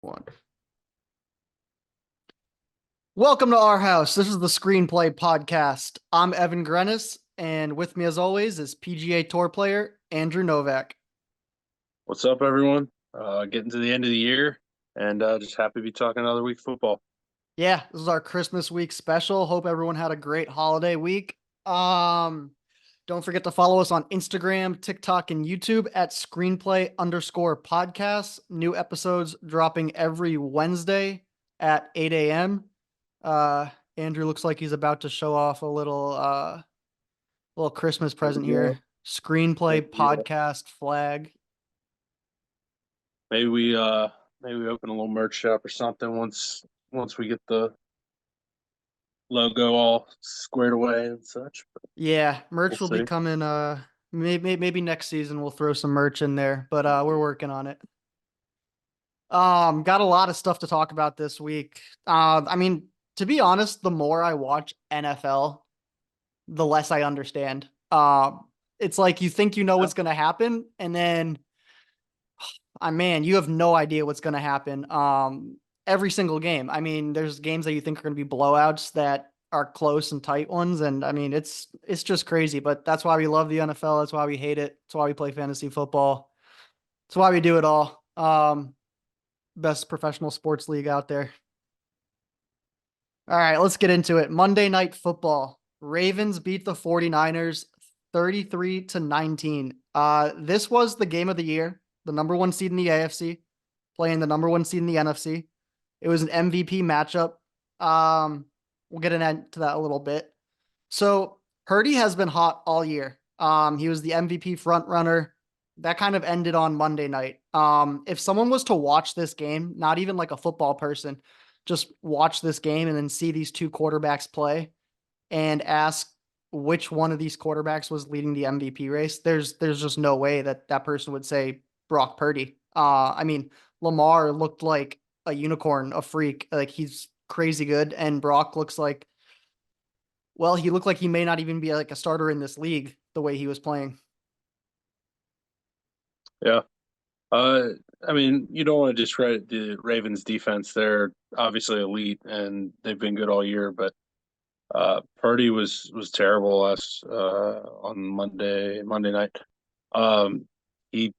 One. Welcome to our house. This is the Screenplay Podcast. I'm Evan Grenis, and with me, as always, is PGA Tour player Andrew Novak. What's up, everyone? Getting to the end of the year, and just happy to be talking another week of football. Yeah, this is our Christmas week special. Hope everyone had a great holiday week. Um, don't forget to follow us on Instagram, TikTok, and YouTube at Screenplay_podcast. New episodes dropping every Wednesday at 8 a.m. Uh, Andrew looks like he's about to show off a little Christmas There we present go. here. Screenplay There we go. podcast flag. Maybe we open a little merch shop or something once we get the logo all squared away and such. But Yeah, we'll merch will be see. coming. Maybe next season we'll throw some merch in there, but we're working on it. Got a lot of stuff to talk about this week. I mean, to be honest, the more I watch NFL, the less I understand. It's like you think you know Yeah. what's gonna happen, and then man, you have no idea what's going to happen. Every single game. I mean, there's games that you think are going to be blowouts that are close and tight ones, and I mean, it's just crazy. But that's why we love the NFL. That's why we hate it. That's why we play fantasy football. That's why we do it all. Best professional sports league out there. All right, let's get into it. Monday Night Football. Ravens beat the 49ers 33-19. This was the game of the year, the number one seed in the AFC, playing the number one seed in the NFC. It was an MVP matchup. We'll get into that a little bit. So Purdy has been hot all year. He was the MVP front runner. That kind of ended on Monday night. If someone was to watch this game, not even like a football person, just watch this game and then see these two quarterbacks play and ask which one of these quarterbacks was leading the MVP race, there's just no way that that person would say Brock Purdy. I mean, Lamar looked like a unicorn, a freak. Like he's crazy good, and Brock looks like, well, he looked like he may not even be like a starter in this league the way he was playing. Yeah. Uh, I mean, you don't want to discredit the Ravens defense. They're obviously elite and they've been good all year, but Purdy was terrible last on Monday night. He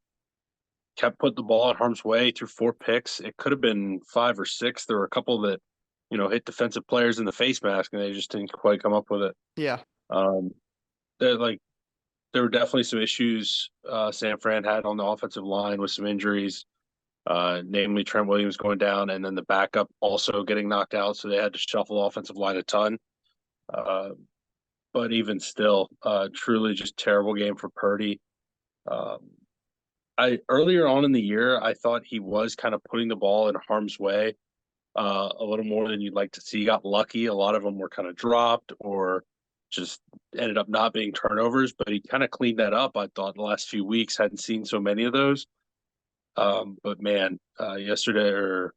kept putting the ball in harm's way through four picks. It could have been five or six. There were a couple that, hit defensive players in the face mask and they just didn't quite come up with it. Yeah. Um, they're like there were definitely some issues San Fran had on the offensive line with some injuries, namely Trent Williams going down and then the backup also getting knocked out. So they had to shuffle offensive line a ton. Uh, but even still, truly just terrible game for Purdy. Um, I earlier on in the year, I thought he was kind of putting the ball in harm's way a little more than you'd like to see. He got lucky. A lot of them were kind of dropped or just ended up not being turnovers, but he kind of cleaned that up. I thought the last few weeks hadn't seen so many of those. But man, yesterday or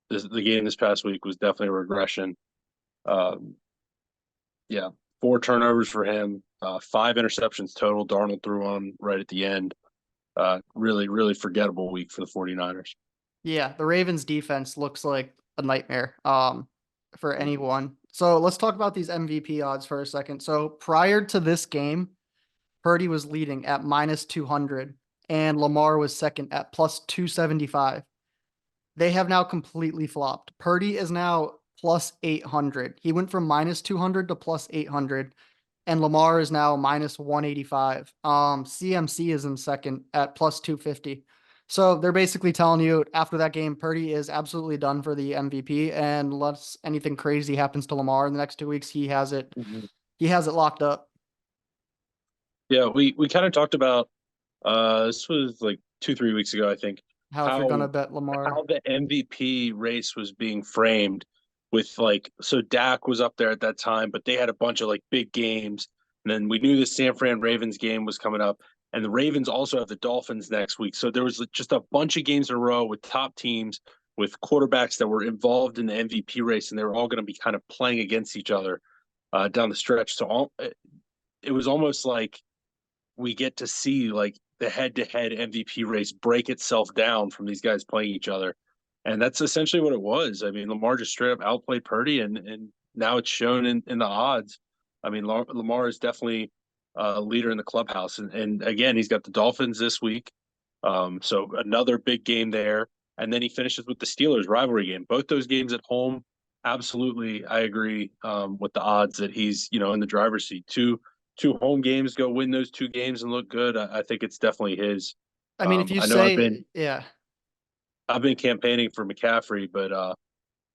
the game this past week was definitely a regression. Um, yeah, four turnovers for him, five interceptions total. Darnold threw on right at the end. Really, really forgettable week for the 49ers. Yeah, the Ravens defense looks like a nightmare for anyone. So let's talk about these MVP odds for a second. So prior to this game, Purdy was leading at minus 200 and Lamar was second at plus 275. They have now completely flopped. Purdy is now plus 800. He went from minus 200 to plus 800 and Lamar is now minus 185. CMC is in second at plus 250. So they're basically telling you after that game, Purdy is absolutely done for the MVP. And unless anything crazy happens to Lamar in the next 2 weeks, he has it. Mhm. He has it locked up. Yeah, we kind of talked about this was like 2, 3 weeks ago, I think, How if you're gonna how bet Lamar, how the MVP race was being framed with like so Dak was up there at that time, but they had a bunch of like big games. And then we knew the San Fran Ravens game was coming up, and the Ravens also have the Dolphins next week. So there was just a bunch of games in a row with top teams with quarterbacks that were involved in the MVP race, and they were all going to be kind of playing against each other down the stretch. So it was almost like we get to see like the head-to-head MVP race break itself down from these guys playing each other. And that's essentially what it was. I mean, Lamar just straight up outplayed Purdy, and now it's shown in the odds. I mean, Lamar is definitely a leader in the clubhouse, and again, he's got the Dolphins this week, so another big game there, and then he finishes with the Steelers rivalry game. Both those games at home, absolutely, I agree with the odds that he's in the driver's seat. Two home games, go win those two games and look good. I think it's definitely his. I mean, if you I know say, yeah, I've been campaigning for McCaffrey, but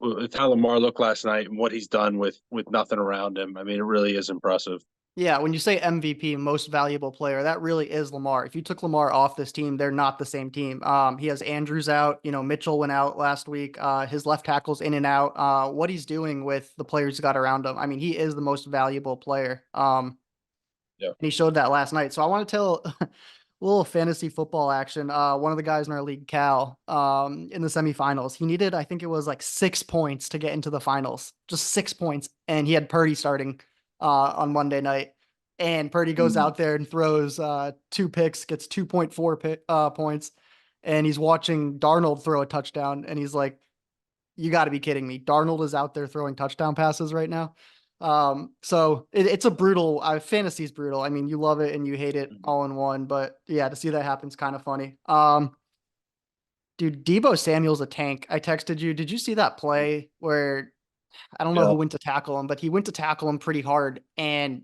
with how Lamar looked last night and what he's done with nothing around him, I mean, it really is impressive. yeah, when you say MVP, most valuable player, that really is Lamar. If you took Lamar off this team, they're not the same team. He has Andrews out, Mitchell went out last week. His left tackle's in and out. What he's doing with the players he's got around him, I mean, he is the most valuable player. Yeah, And he showed that last night. So I want to tell a little fantasy football action. One of the guys in our league, Cal, in the semifinals, he needed, I think it was like 6 points to get into the finals, just 6 points. And he had Purdy starting on Monday night. And Purdy goes mm, out there and throws two picks, gets 2.4 points. And he's watching Darnold throw a touchdown. And he's like, you got to be kidding me. Darnold is out there throwing touchdown passes right now. So it's a brutal, fantasy's brutal. I mean, you love it and you hate it mm, all in one, but yeah, to see that happens kind of funny. Dude, Debo Samuel's a tank. I texted you. Did you see that play where I don't know yeah, who went to tackle him, but he went to tackle him pretty hard and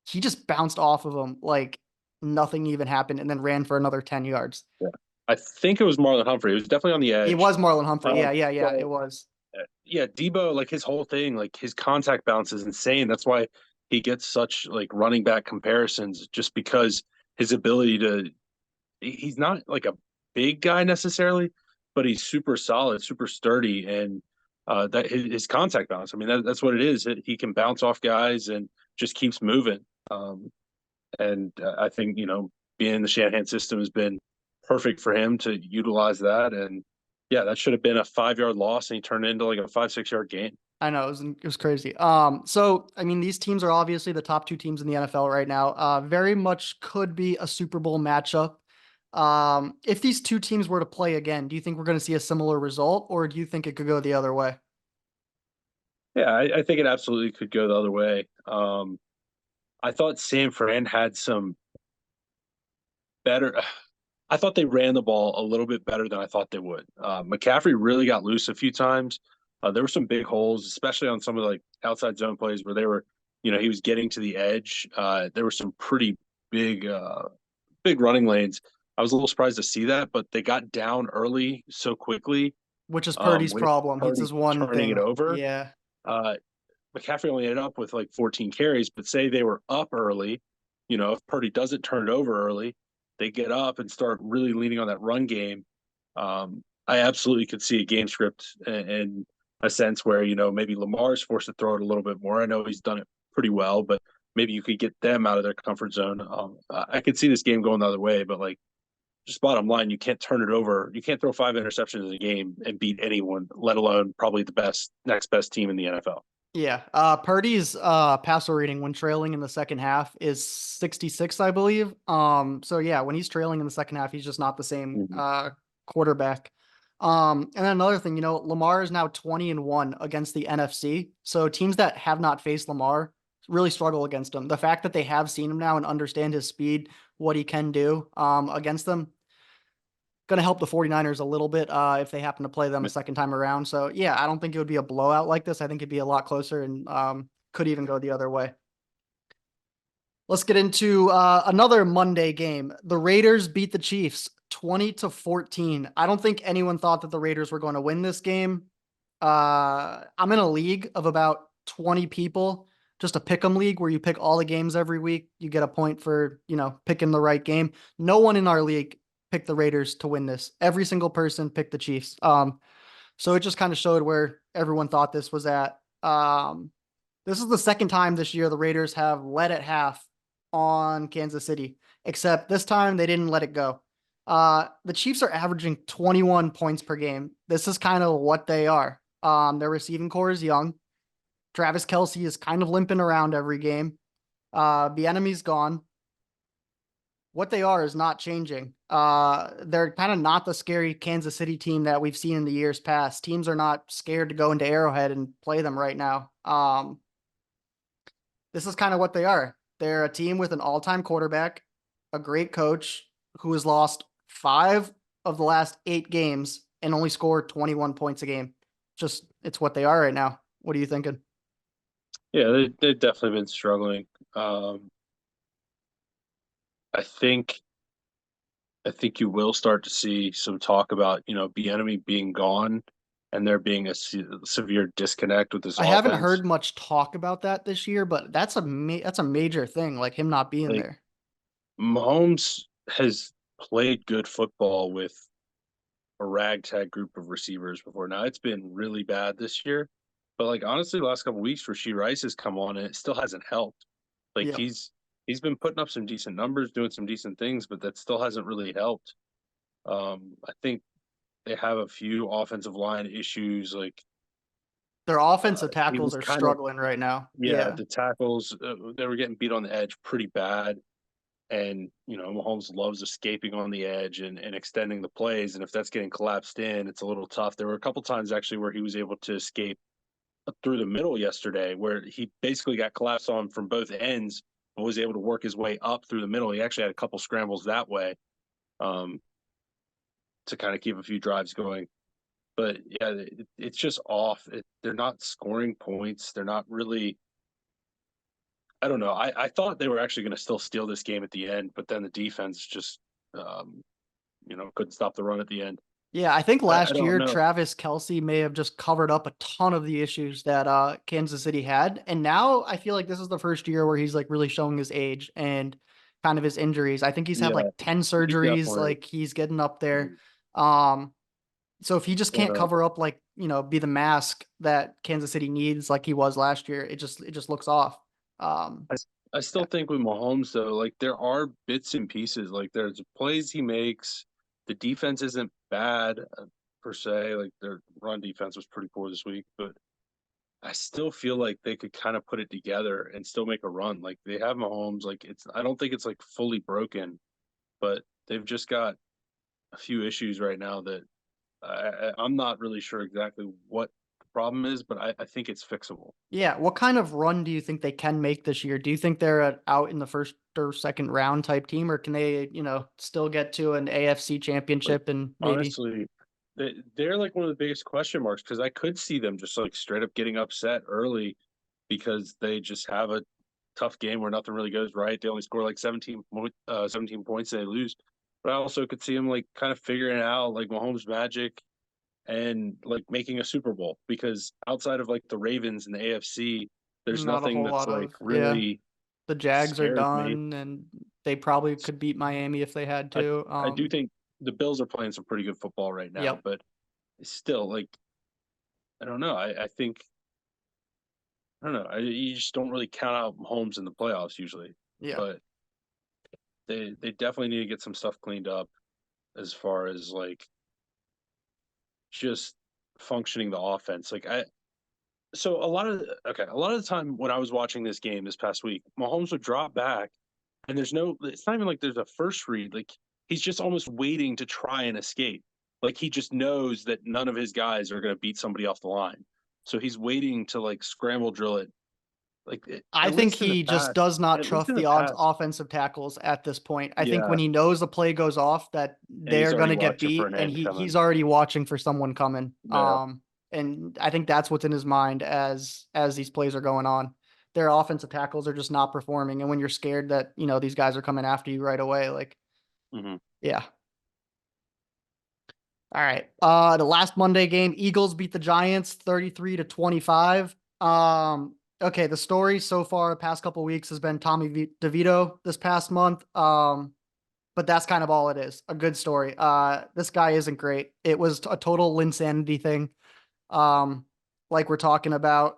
he just bounced off of him like nothing even happened and then ran for another 10 yards. yeah. I think it was Marlon Humphrey. It was definitely on the It edge. was Marlon Humphrey. Um, Yeah, it but was. yeah, Debo, like his whole thing, like his contact bounce is insane. That's why he gets such like running back comparisons, just because his ability to. He's not like a big guy necessarily, but he's super solid, super sturdy, and that his contact bounce. I mean, that's what it is. He can bounce off guys and just keeps moving. And I think being in the Shanahan system has been perfect for him to utilize that. And yeah, that should have been a 5 yard loss, and he turned it into like a 5 6 yard gain. I know it was crazy. So I mean, these teams are obviously the top two teams in the NFL right now. Very much could be a Super Bowl matchup. If these two teams were to play again, do you think we're going to see a similar result, or do you think it could go the other way? Yeah, I think it absolutely could go the other way. I thought San Fran had some better. I thought they ran the ball a little bit better than I thought they would. McCaffrey really got loose a few times. There were some big holes, especially on some of the like outside zone plays where they were, he was getting to the edge. There were some pretty big, big running lanes. I was a little surprised to see that, but they got down early so quickly Which is Purdy's with problem. He's Purdy his one turning it thing. over. Yeah. Uh, McCaffrey only ended up with like 14 carries, but say they were up early, if Purdy doesn't turn it over early, they get up and start really leaning on that run game. I absolutely could see a game script in a sense where, maybe Lamar's forced to throw it a little bit more. I know he's done it pretty well, but maybe you could get them out of their comfort zone. I could see this game going the other way, but like, just bottom line, you can't turn it over. You can't throw 5 interceptions in a game and beat anyone, let alone probably the next best team in the NFL. Yeah. Purdy's passer rating when trailing in the second half is 66, I believe. So yeah, when he's trailing in the second half, he's just not the same Mm-hmm. quarterback. And then another thing, Lamar is now 20-1 against the NFC. So teams that have not faced Lamar really struggle against him. The fact that they have seen him now and understand his speed, what he can do against them, going to help the 49ers a little bit if they happen to play them a second time around. So, yeah, I don't think it would be a blowout like this. I think it'd be a lot closer and could even go the other way. Let's get into another Monday game. The Raiders beat the Chiefs 20-14. I don't think anyone thought that the Raiders were going to win this game. I'm in a league of about 20 people, just a pick 'em league where you pick all the games every week. You get a point for, picking the right game. No one in our league picked the Raiders to win this. Every single person picked the Chiefs. So it just kind of showed where everyone thought this was at. This is the second time this year the Raiders have led at half on Kansas City, except this time they didn't let it go. The Chiefs are averaging 21 points per game. This is kind of what they are. Their receiving core is young. Travis Kelce is kind of limping around every game. The enemy's gone. what they are is not changing. They're kind of not the scary Kansas City team that we've seen in the years past. Teams are not scared to go into Arrowhead and play them right now. This is kind of what they are. They're a team with an all-time quarterback, a great coach who has lost 5 of the last 8 games and only scored 21 points a game. Just it's what they are right now. What are you thinking? Yeah, they've definitely been struggling. Um, I think I think you will start to see some talk about, Bieniemy being gone and there being a severe disconnect with this I haven't offense. heard much talk about that this year, but that's a major thing, like him not being Like there. Mahomes has played good football with a ragtag group of receivers before. Now it's been really bad this year, but like honestly, the last couple of weeks, Rasheed Rice has come on and it still hasn't helped. Like Yep. he's been putting up some decent numbers, doing some decent things, but that still hasn't really helped. I think they have a few offensive line issues. Like Their offensive he tackles was are kind of struggling right now. yeah, Yeah. the tackles they were getting beat on the edge pretty bad. And Mahomes loves escaping on the edge and extending the plays. And if that's getting collapsed in, it's a little tough. There were a couple times actually where he was able to escape through the middle yesterday, where he basically got collapsed on from both ends, but was able to work his way up through the middle. He actually had a couple scrambles that way um, to kind of keep a few drives going. But yeah, it's just off. They're not scoring points. They're not really. I don't know. I thought they were actually going to still steal this game at the end, but then the defense just um, couldn't stop the run at the end. Yeah, I think I last don't year know. Travis Kelsey may have just covered up a ton of the issues that Kansas City had. And now I feel like this is the first year where he's like really showing his age and kind of his injuries. I think he's had Yeah, like 10 he surgeries, definitely. like he's getting up there. Mhm. Um, so if he just But can't cover up like, be the mask that Kansas City needs like he was last year, it just looks off. Um, I, I still yeah. think with Mahomes though, like there are bits and pieces. Like there's plays he makes. The defense isn't bad per se. Like their run defense was pretty poor this week, but I still feel like they could kind of put it together and still make a run. Like they have Mahomes. Like it's. I don't think it's like fully broken, but they've just got a few issues right now that I'm not really sure exactly what the problem is, but I think it's fixable. Yeah, what kind of run do you think they can make this year? Do you think they're out in the first or second round type team, or can they, still get to an AFC Like championship and maybe honestly, they're like one of the biggest question marks because I could see them just like straight up getting upset early because they just have a tough game where nothing really goes right. They only score like 17 points and they lose. But I also could see them like kind of figuring it out like Mahomes magic and like making a Super Bowl because outside of like the Ravens and the AFC, there's not a nothing whole that's lot like of, yeah. really The Jags are scares me. done and they probably could beat Miami if they had I to. I do think the Bills are playing some pretty good football right now, Yep. but still, like I don't know. I think I don't know. You just don't really count out Mahomes in the playoffs usually, Yeah. but they definitely need to get some stuff cleaned up as far as like just functioning the offense. Like I so a lot of the time when I was watching this game this past week, Mahomes would drop back and it's not even like there's a first read. Like he's just almost waiting to try and escape. Like he just knows that none of his guys are going to beat somebody off the line. So he's waiting to like scramble drill it. Like I think he just does not at least trust in the the odds past, offensive tackles at this point. I think yeah. when he knows a play goes off that And he's they're already gonna get watching for beat an and end he's coming. already watching for someone coming. Yeah. And I think that's what's in his mind as these plays are going on. Their offensive tackles are just not performing. And when you're scared that, these guys are coming after you right away, like, Hmm. yeah. All right. The last Monday game, Eagles beat the Giants 33-25. Okay, the story so far the past couple weeks has been Tommy DeVito this past month. But that's kind of all it is. A good story. This guy isn't great. It was a total insanity thing. Um, like we're talking about.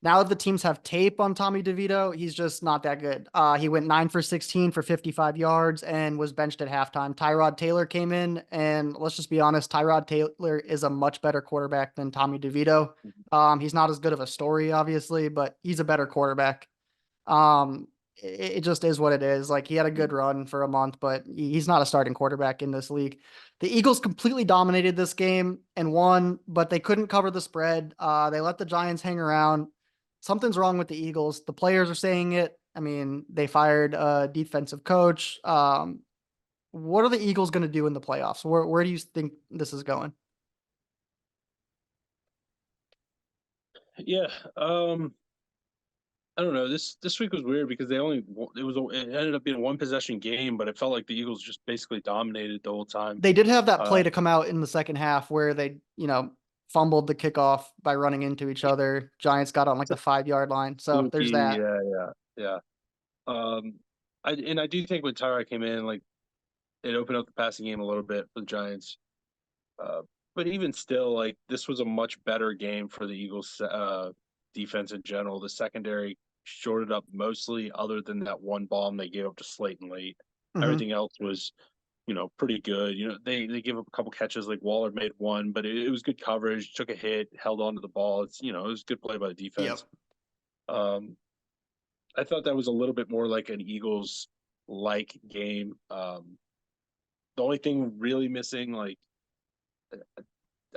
Now that the teams have tape on Tommy DeVito, he's just not that good. He went 9 for 16 for 55 yards and was benched at halftime. Tyrod Taylor came in, and let's just be honest, Tyrod Taylor is a much better quarterback than Tommy DeVito. He's not as good of a story, obviously, but he's a better quarterback. Um, it just is what it is. Like he had a good run for a month, but he's not a starting quarterback in this league. The Eagles completely dominated this game and won, but they couldn't cover the spread. They let the Giants hang around. Something's wrong with the Eagles. The players are saying it. I mean, they fired a defensive coach. What are the Eagles going to do in the playoffs? Where do you think this is going? Yeah. I don't know. This week was weird because it ended up being a one possession game, but it felt like the Eagles just basically dominated the whole time. They did have that Uh, play to come out in the second half where they, fumbled the kickoff by running into each other. Giants got on like the 5 yard line. So there's Fluky, that. yeah. Um, I do think when Tyrod came in, like it opened up the passing game a little bit for the Giants. Uh, but even still, like this was a much better game for the Eagles defense in general. The secondary shorted up mostly, other than that one bomb they gave up to Slayton late. Hmm. Everything else was, pretty good. They gave up a couple catches, like Waller made one, but it was good coverage. Took a hit, held on to the ball. It was good play by the defense. Yep. Um, I thought that was a little bit more like an Eagles like game. The only thing really missing, like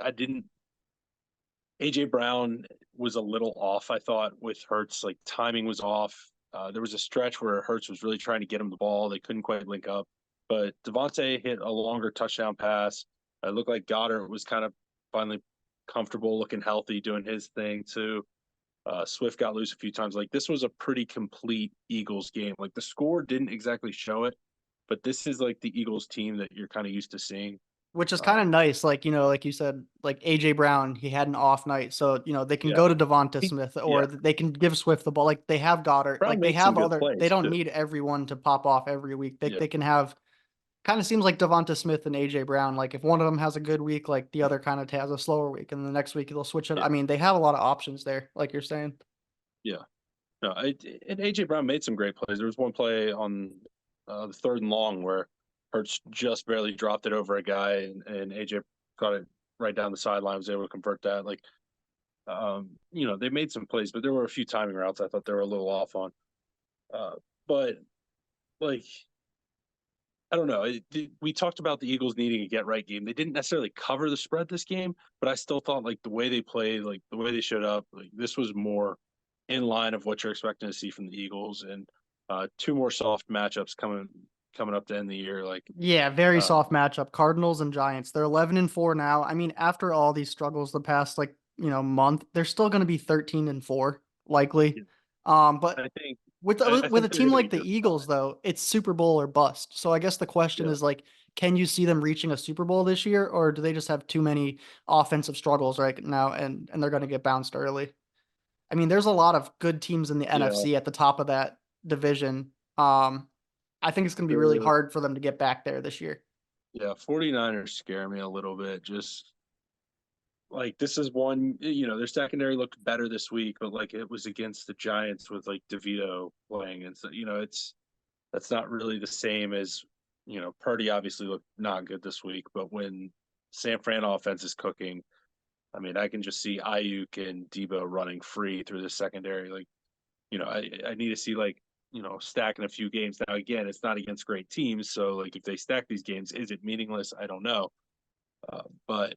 I didn't AJ Brown was a little off, I thought, with Hurts. Like timing was off. There was a stretch where Hurts was really trying to get him the ball. They couldn't quite link up. But Devontae hit a longer touchdown pass. It looked like Goddard was kind of finally comfortable, looking healthy, doing his thing too. Swift got loose a few times. Like this was a pretty complete Eagles game. Like the score didn't exactly show it, but this is like the Eagles team that you're kind of used to seeing. Which is kind of Um, nice. Like, like you said, like AJ Brown, he had an off night. So, they can yeah, go to Devonta he, Smith yeah. or they can give Swift the ball. Like they have Goddard. Brown Like they made some have good they plays don't too. need everyone to pop off every week. They, Yeah, they can have kind of seems like Devonta Smith and AJ Brown. Like if one of them has a good week, like the other kind of has a slower week, and the next week they'll switch it. yeah, I mean, they have a lot of options there, like you're saying. yeah. No, and AJ Brown made some great plays. There was one play on the third and long where Hurts just barely dropped it over a guy, and AJ got it right down the sideline. Was able to convert that. Like, they made some plays, but there were a few timing routes I thought they were a little off on. But like, I don't know. We talked about the Eagles needing a get right game. They didn't necessarily cover the spread this game, but I still thought like the way they played, like the way they showed up, like this was more in line of what you're expecting to see from the Eagles. And two more soft matchups coming up to end the year. Like, Yeah, very uh, soft matchup. Cardinals and Giants. They're 11-4 now. I mean, after all these struggles the past like, month, they're still going to be 13-4 likely. But I think with I with a think they're team going to be like the just Eagles fine. though, it's Super Bowl or bust. So I guess the question Yeah, is like, can you see them reaching a Super Bowl this year, or do they just have too many offensive struggles right now and they're going to get bounced early? I mean, there's a lot of good teams in the yeah. NFC at the top of that division. I think it's going to be really The hard for them to get back there this year. yeah 49ers scare me a little bit. Just like this is one, their secondary looked better this week, but like it was against the Giants with like DeVito playing, and so that's not really the same as Purdy obviously looked not good this week, but when San Fran offense is cooking, I mean, I can just see Ayuk and Debo running free through the secondary. Like, I need to see like stacking a few games. Now again, it's not against great teams, so like if they stack these games, is it meaningless? I don't know, but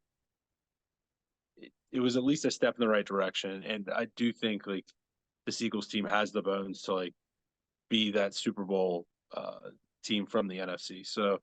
it was at least a step in the right direction, and I do think like the Eagles team has the bones to like be that Super Bowl team from the NFC. So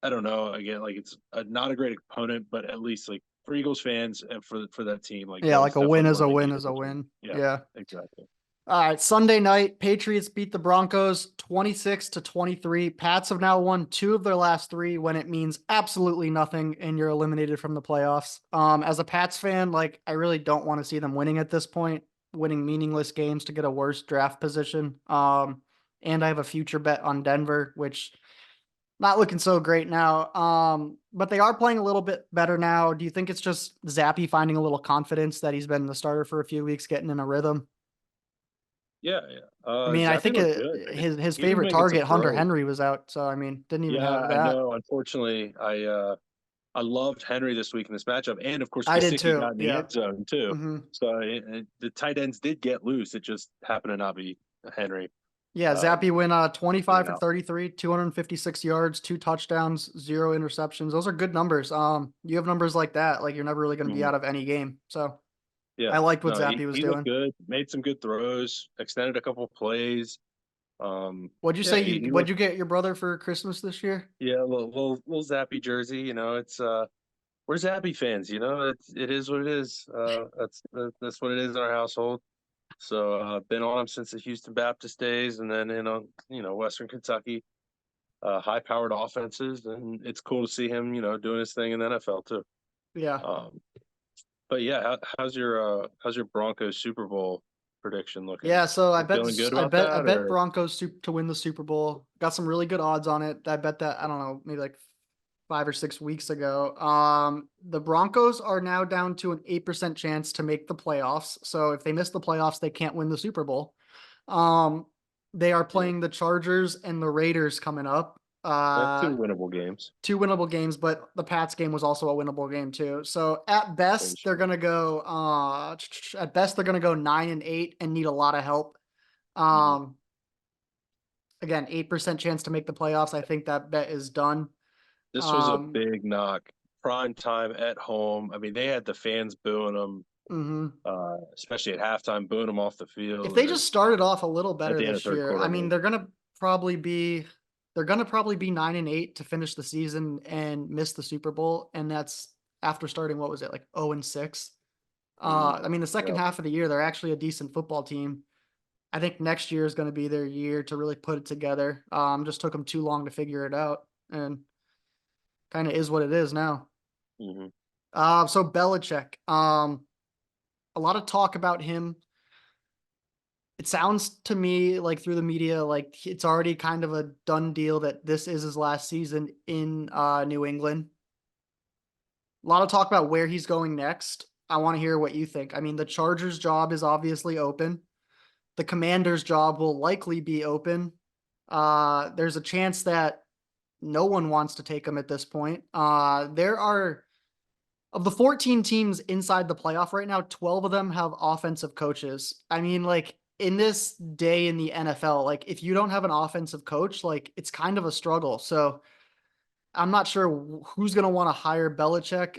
I don't know. Again, like it's not a great opponent, but at least like for Eagles fans and for that team, like Yeah, that like was a win definitely is one a they win needed is a this week. win. Yeah, Yeah. exactly. All right, Sunday night, Patriots beat the Broncos 26-23. Pats have now won two of their last three when it means absolutely nothing and you're eliminated from the playoffs. As a Pats fan, like I really don't want to see them winning at this point, winning meaningless games to get a worse draft position. And I have a future bet on Denver, which not looking so great now. But they are playing a little bit better now. Do you think it's just Zappy finding a little confidence that he's been the starter for a few weeks, getting in a rhythm? Yeah, yeah. I mean, I Zappe think looked good. I mean, his he was favorite making some target, Hunter throws. Henry, was out. So I mean, didn't even Yeah, have I that. know. Unfortunately, I loved Henry this week in this matchup, and of course, I did Gesicki too. got in the Yeah. end zone too. Hmm. So the tight ends did get loose. It just happened to not be Henry. Yeah, Zappy went In 25 and for out. 33, 256 yards, 2 touchdowns, 0 interceptions. Those are good numbers. You have numbers like that, like you're never really going to be Mhm. out of any game. So Yeah, I liked what no, Zappy was he looked doing. good. Made some good throws. Extended a couple plays. What'd you say Yeah, you he what'd looked. you get your brother for Christmas this year? Yeah, little Zappy jersey. You know, it's we're Zappy fans. You know, it is what it is. That's what it is in our household. So been on him since the Houston Baptist days, and then in on Western Kentucky, high-powered offenses, and it's cool to see him doing his thing in the NFL too. Yeah. Um, but yeah, how's your Broncos Super Bowl prediction looking? Yeah, so You feeling good I about bet I that, bet or Broncos to win the Super Bowl. Got some really good odds on it. I bet that I don't know, maybe like 5 or 6 weeks ago. The Broncos are now down to an 8% chance to make the playoffs. So if they miss the playoffs, they can't win the Super Bowl. Um, they are yeah, playing the Chargers and the Raiders coming up. that's two winnable games? 2 winnable games, but the Pats game was also a winnable game too. So at best, they're gonna go at best they're gonna go 9-8 and need a lot of help. Mm-hmm. Um, again, 8% chance to make the playoffs. I think that bet is done. This was a Um, big knock. Prime time at home. I mean, they had the fans booing them, mhm. especially at halftime, booing them off the If field, they or just started off a little at better the end of this third year, quarter. I I mean, mean, they're gonna probably be 9-8 to finish the season and miss the Super Bowl, and that's after starting what was it like 0-6. mhm, I mean, the second yeah, half of the year, they're actually a decent football team. I think next year is going to be their year to really put it together. Just took them too long to figure it out, and kind of is what it is now. mhm. So Belichick, a lot of talk about him. It sounds to me like through the media, like it's already kind of a done deal that this is his last season in New England. A lot of talk about where he's going next. I want to hear what you think. I mean, the Chargers job is obviously open. The Commander's job will likely be open. There's a chance that no one wants to take him at this point. There are of the 14 teams inside the playoff right now, 12 of them have offensive coaches. I mean, like in this day in the NFL, like if you don't have an offensive coach, like it's kind of a struggle. So I'm not sure who's going to want to hire Belichick.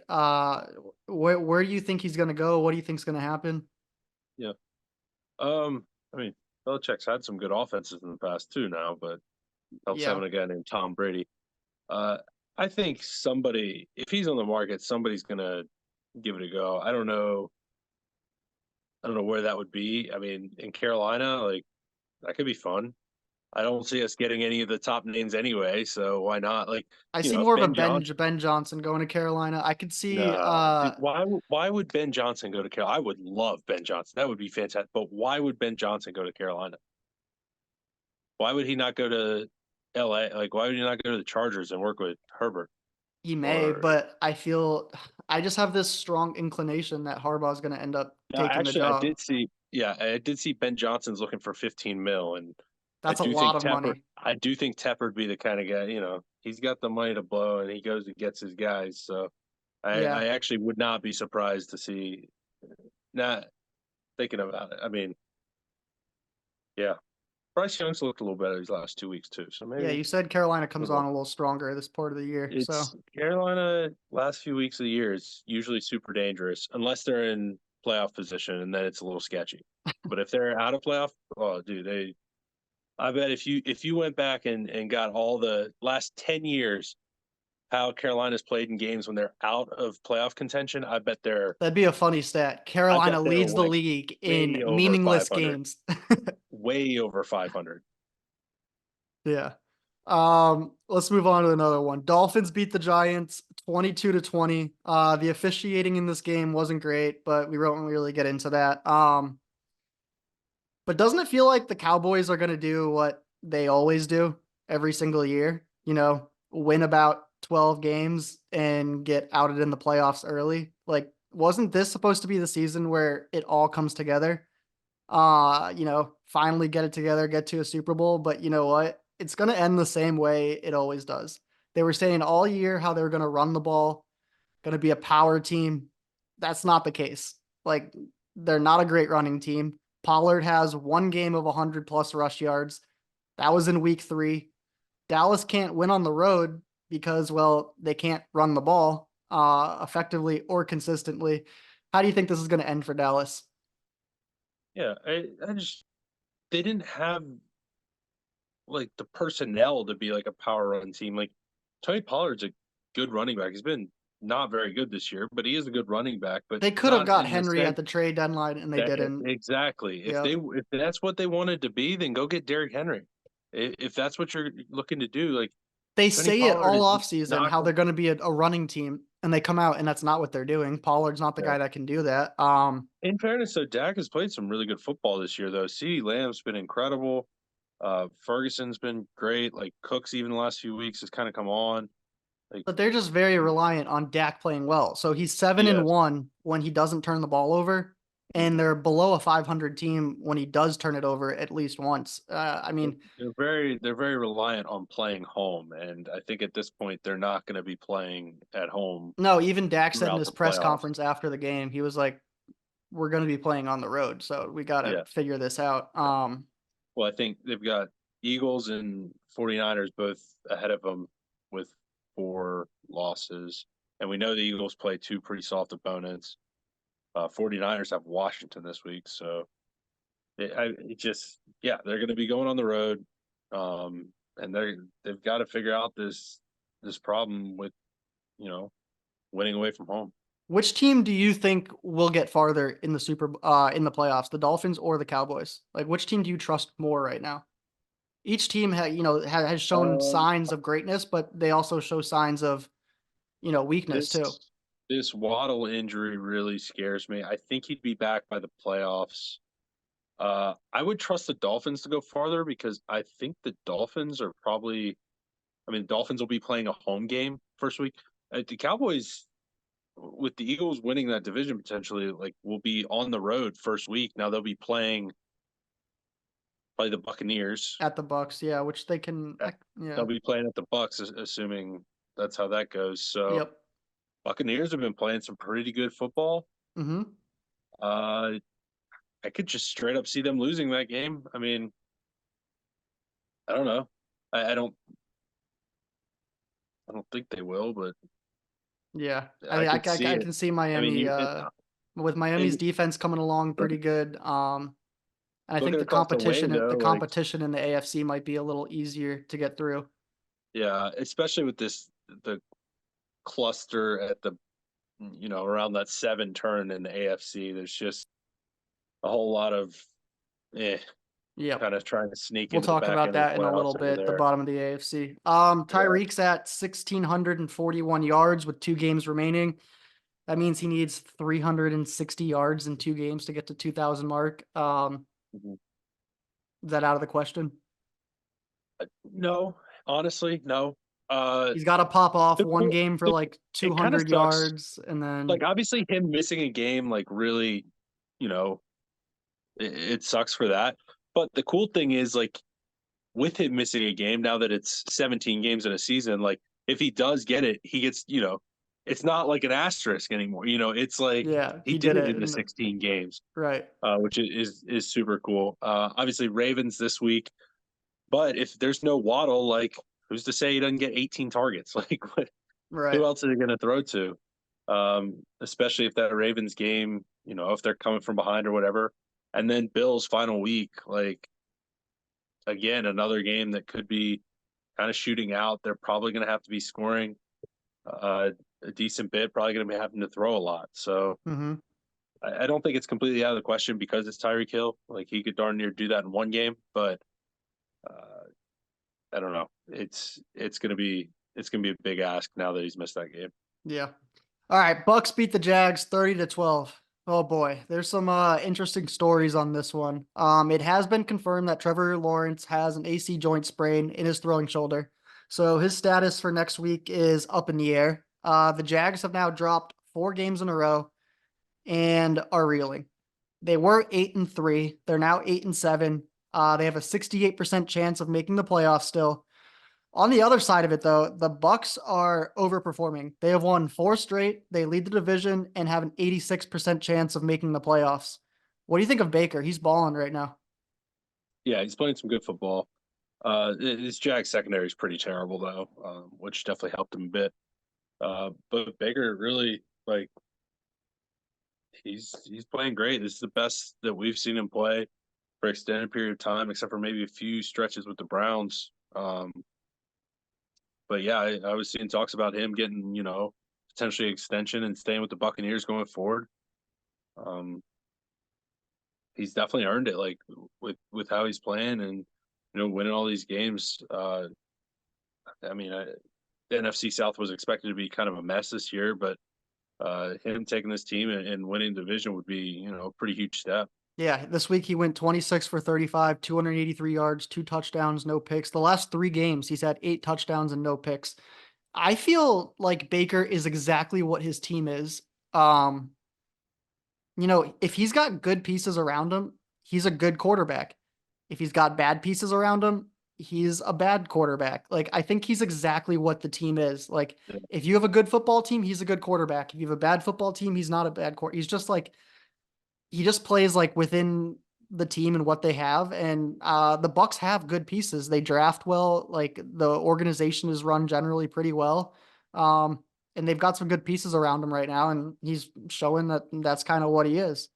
Where do you think he's going to go? What do you think's going to happen? Yeah. I mean, Belichick's had some good offenses in the past too now, but helps Yeah, having a guy named Tom Brady. Uh, I think somebody, if he's on the market, somebody's gonna give it a go. I don't know. I don't know where that would be. I mean, in Carolina, like that could be fun. I don't see us getting any of the top names anyway, so why not? Like, I see if more of a Ben Johnson. Ben Johnson going to Carolina. I could see No, dude, why would Ben Johnson go to Carolina? I would love Ben Johnson. That would be fantastic. But why would Ben Johnson go to Carolina? Why would he not go to LA? Like, why would he not go to the Chargers and work with Herbert? he may, Or but I just have this strong inclination that Harbaugh is going to end up no, taking the actually, I job. did see. Yeah, I did see Ben Johnson's looking for 15 mil, and I That's a do lot think of Tepper. money. I do think Tepper would be the kind of guy. He's got the money to blow, and he goes and gets his guys. So I Yeah, actually would not be surprised to see. Not thinking about it. I mean, yeah, Bryce Young's looked a little better these last 2 weeks too. So yeah. maybe You said Carolina you comes on know, a little stronger this part of the year, it's so Carolina last few weeks of the year is usually super dangerous unless they're in playoff position, and then it's a little sketchy. But if they're out of playoff, oh, dude, I bet if you went back and got all the last 10 years how Carolina's played in games when they're out of playoff contention, that'd be a funny stat. I bet Carolina they're leads the like league in way over meaningless 500, games. way over 500. Yeah. Let's move on to another one. Dolphins beat the Giants 22-20. The officiating in this game wasn't great, but we won't really get into that. But doesn't it feel like the Cowboys are going to do what they always do every single year? Win about 12 games and get outed in the playoffs early. Like, wasn't this supposed to be the season where it all comes together? Finally get it together, get to a Super Bowl. But you know what? It's going to end the same way it always does. They were saying all year how they were going to run the ball, going to be a power team. That's not the case. Like, they're not a great running team. Pollard has one game of 100 plus rush yards. That was in week 3. Dallas can't win on the road because, well, they can't run the ball effectively or consistently. How do you think this is going to end for Dallas? Yeah, I just they didn't have like the personnel to be like a power run team. Like Tony Pollard's a good running back. He's been not very good this year, but he is a good running back, but They could have not got in the Henry at sense the trade deadline and they that didn't. exactly. Yep. If that's what they wanted to be, then go get Derrick Henry. If that's what you're looking to do, like They Tony say it Pollard all is offseason not. how they're going to be a running team, and they come out and that's not what they're doing. Pollard's not the Yeah. guy that can do that. In fairness, though, Dak has played some really good football this year, though. CeeDee Lamb's been incredible. Ferguson's been great. Like Cooks, even the last few weeks, has kind of come on. Like, But they're just very reliant on Dak playing well. So he's 7-1 when he doesn't turn the ball over, and they're below a 500 team when he does turn it over at least once. I mean, they're very reliant on playing home, and I think at this point they're not going to be playing at home no, even Dak said in throughout his the press playoffs. conference after the game, he was like, "We're going to be playing on the road, so we got to Yeah. figure this out." Well, I think they've got Eagles and 49ers both ahead of them with 4 losses. And we know the Eagles play 2 pretty soft opponents. 49ers have Washington this week. So yeah, they're going to be going on the road. And they've got to figure out this problem with, you know, winning away from home. Which team do you think will get farther in the in the playoffs, the Dolphins or the Cowboys? Like, which team do you trust more right now? Each team has shown Um, signs of greatness, but they also show signs of weakness this too. this Waddle injury really scares me. I think he'd be back by the playoffs. I would trust the Dolphins to go farther because I think the Dolphins are probably. I mean, the Dolphins will be playing a home game first week. The Cowboys, with the Eagles winning that division potentially, like will be on the road first week. Now they'll be playing probably the Buccaneers. At the Bucs, yeah, which they can, They'll yeah, be playing at the Bucs, assuming that's how that goes. So yep, Buccaneers have been playing some pretty good football. mm-hmm, Uh, I could just straight up see them losing that game. I mean, I don't know. I don't. I don't think they will, but yeah. I could see I it. can see I mean, Miami, with Miami's and defense coming along look, pretty good. And I think looking across the way the though, like competition in the AFC might be a little easier to get through. yeah, especially with the cluster at the around that 7 turn in the AFC. There's just a whole lot of eh, Yep. kind of trying to sneak We'll into the talk back about end of the that in a playoffs little over bit, the there. bottom of the AFC. Yeah. Tyreek's at 1,641 yards with 2 games remaining. That means he needs 360 yards in 2 games to get to 2,000 mark. Mhm. Is that out of the question? No, honestly, no. Uh, He's got to pop off the one cool, game for the like it kind of 200 sucks. yards, and then Like obviously, him missing a game, like really, you know, it sucks for that. But the cool thing is, like, with him missing a game, now that it's 17 games in a season, like if he does get it, he gets, it's not like an asterisk anymore. It's like yeah, he he did did it it in the 16 games, right. which is super cool. Obviously Ravens this week, but if there's no Waddle, like who's to say he doesn't get 18 targets? Like who Right. else are they going to throw to? Especially if that Ravens game, if they're coming from behind or whatever. And then Bills final week, like again, another game that could be kind of shooting out. They're probably going to have to be scoring uh, a decent bit, probably going to be having to throw a lot. So Mm-hmm. I don't think it's completely out of the question because it's Tyreek Hill. Like he could darn near do that in one game, but uh, I don't know. It's gonna be a big ask now that he's missed that game. Yeah. All right, Bucks beat the Jags 30-12. Oh boy, there's some interesting stories on this one. It has been confirmed that Trevor Lawrence has an AC joint sprain in his throwing shoulder, so his status for next week is up in the air. The Jags have now dropped 4 games in a row and are reeling. They were 8-3. They're now 8-7. They have a 68% chance of making the playoffs still. On the other side of it, though, the Bucs are overperforming. They have won 4 straight. They lead the division and have an 86% chance of making the playoffs. What do you think of Baker? He's balling right now. Yeah, he's playing some good football. This Jags secondary is pretty terrible though, which definitely helped him a bit. But Baker really like he's playing great. This is the best that we've seen him play for extended period of time, except for maybe a few stretches with the Browns. But yeah, I was seeing talks about him getting, potentially extension and staying with the Buccaneers going forward. Um, he's definitely earned it, like with how he's playing and winning all these games. I mean, the NFC South was expected to be kind of a mess this year, but him taking this team and winning the division would be, a pretty huge step. Yeah, this week he went 26 for 35, 283 yards, 2 touchdowns, no picks. The last 3 games, he's had 8 touchdowns and no picks. I feel like Baker is exactly what his team is. Um, if he's got good pieces around him, he's a good quarterback. If he's got bad pieces around him, he's a bad quarterback. Like, I think he's exactly what the team is. Like, Yeah. if you have a good football team, he's a good quarterback. If you have a bad football team, he's not a bad quarter. He's just like, he just plays like within the team and what they have. And the Bucs have good pieces. They draft well. Like, the organization is run generally pretty well. Um, and they've got some good pieces around him right now, and he's showing that that's kind of what he is.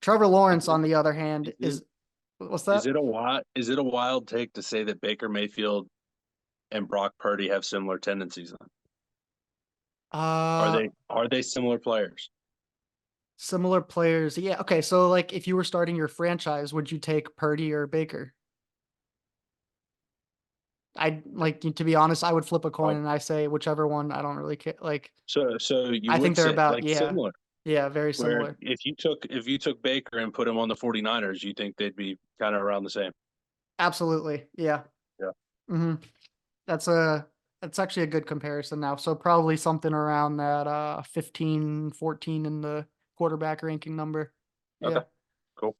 Trevor Is Lawrence, it on the other hand, is it is what's is that? it a wild take to say that Baker Mayfield and Brock Purdy have similar tendencies? Then are Uh, they similar players? Similar players. Yeah. Okay. So, like, if you were starting your franchise, would you take Purdy or Baker? I like to be honest, I would flip a coin Like, and I say whichever one. I don't really care. Like, so you I think would they're say about, like yeah, similar, yeah, very where similar. if you took Baker and put him on the 49ers, you think they'd be kind of around the same? Absolutely. Yeah. Yeah. hmm That's a that's actually a good comparison now. So probably something around that 15, 14 in the quarterback ranking number. Okay. Yeah. Cool.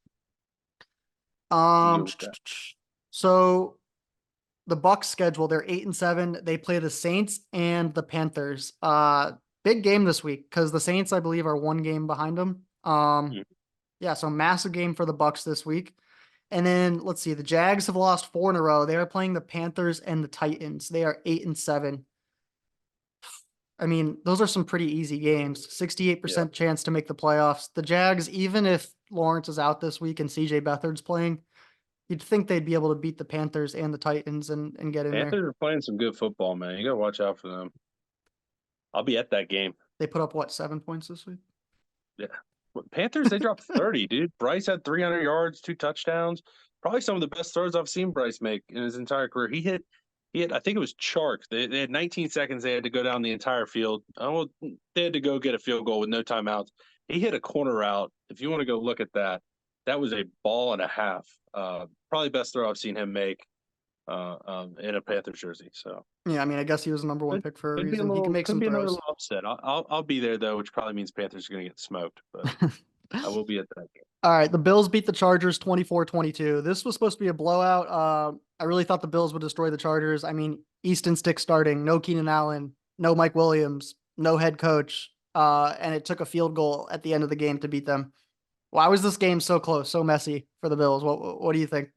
I'm Um good with that. so the Bucs schedule, they're 8-7. They play the Saints and the Panthers. Big game this week because the Saints, I believe, are 1 game behind them. Mhm. Yeah, so massive game for the Bucs this week. And then let's see, the Jags have lost 4 in a row. They are playing the Panthers and the Titans. They are 8-7. I mean, those are some pretty easy games. Yeah. 68% chance to make the playoffs. The Jags, even if Lawrence is out this week and CJ Beathard's playing, you'd think they'd be able to beat the Panthers and the Titans and get in there. Panthers are playing some good football, man. You got to watch out for them. I'll be at that game. They put up what, 7 points this week? Yeah. Panthers, they dropped 30, dude. Bryce had 300 yards, 2 touchdowns. Probably some of the best throws I've seen Bryce make in his entire career. He had, I think it was Chark. They had 19 seconds. They had to go down the entire field. Oh, they had to go get a field goal with no timeouts. He hit a corner route. If you want to go look at that, that was a ball and a half. Probably best throw I've seen him make in a Panthers jersey. So Yeah, I mean, I guess he was the number one could, pick for a could be a reason. He can little, make could some be another throws. little upset. I'll be there though, which probably means Panthers are going to get smoked. But I will be at that game. All right, the Bills beat the Chargers 24-22. This was supposed to be a blowout. I really thought the Bills would destroy the Chargers. I mean, Easton Stick starting, no Keenan Allen, no Mike Williams, no head coach, and it took a field goal at the end of the game to beat them. Why was this game so close, so messy for the Bills? What do you think?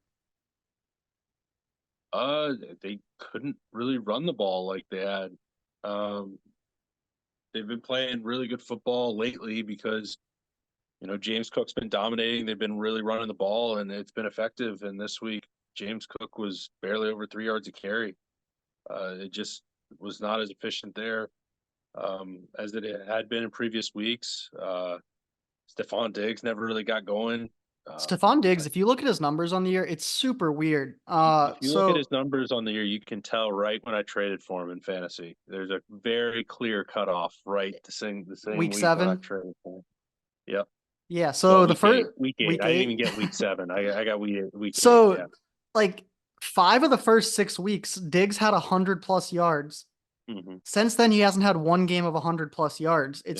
Uh, they couldn't really run the ball like they had. Um, they've been playing really good football lately because James Cook's been dominating. They've been really running the ball, and it's been effective. And this week, James Cook was barely over 3 yards a carry. It just was not as efficient there as it had been in previous weeks. Stephon Diggs never really got going. Um, Stephon Diggs, if you look at his numbers on the year, it's super weird. if you look at his numbers on the year, you can tell right when I traded for him in fantasy. There's a very clear cutoff, right? The same Week week when I 7, traded for him. Yep. yeah. Well, So the week eight. first Week eight. week I didn't even 8, get week 7. I got week 8. so Yeah. like 5 of the first 6 weeks, Diggs had 100 plus yards. hmm Since then, he hasn't had 1 game of 100 plus yards. Yeah.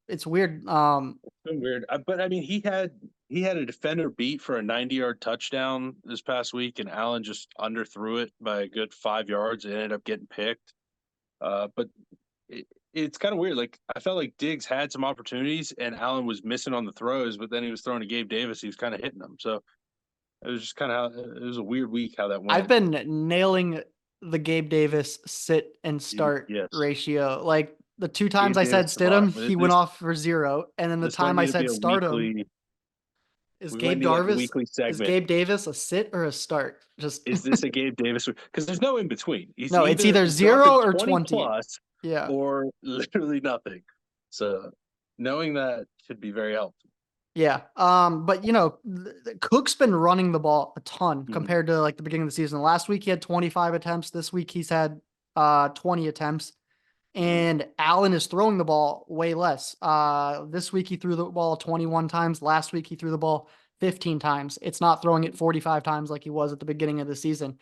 It's weird. It's been weird. But I mean, he had a defender beat for a 90-yard touchdown this past week, and Allen just underthrew it by a good 5 yards. It ended up getting picked. But it's kind of weird. Like I felt like Diggs had some opportunities, and Allen was missing on the throws, but then he was throwing to Gabe Davis. He was kind of hitting them. So It was just kind of it was a weird week how that I've went. been nailing the Gabe Davis sit and start Yes, ratio. Like the two times Gabe I Davis said is a sit lot. him, he went This off for 0. And then the this might time I need to be said a start him, weekly. is We might Gabe need like a Darvis, weekly is segment. Gabe Davis a sit or a start? Just Is this a Gabe Davis? Because there's no in between. He's no, it's either either dropping 0 or 20 20. plus Yeah. or literally nothing. So knowing that should be very helpful. Yeah. But Cook's been running the ball a ton Mhm. compared to like the beginning of the season. Last week he had 25 attempts. This week he's had 20 attempts. Mhm. And Allen is throwing the ball way less. This week he threw the ball 21 times. Last week he threw the ball 15 times. It's not throwing it 45 times like he was at the beginning of the season.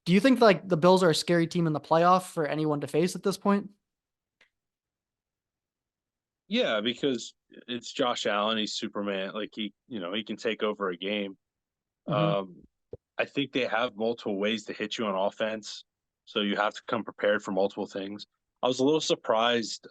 Do you think like the Bills are a scary team in the playoff for anyone to face at this point? Yeah, because it's Josh Allen. He's Superman. Like he can take over a game. Hmm. Um, I think they have multiple ways to hit you on offense, so you have to come prepared for multiple things. I was a little surprised.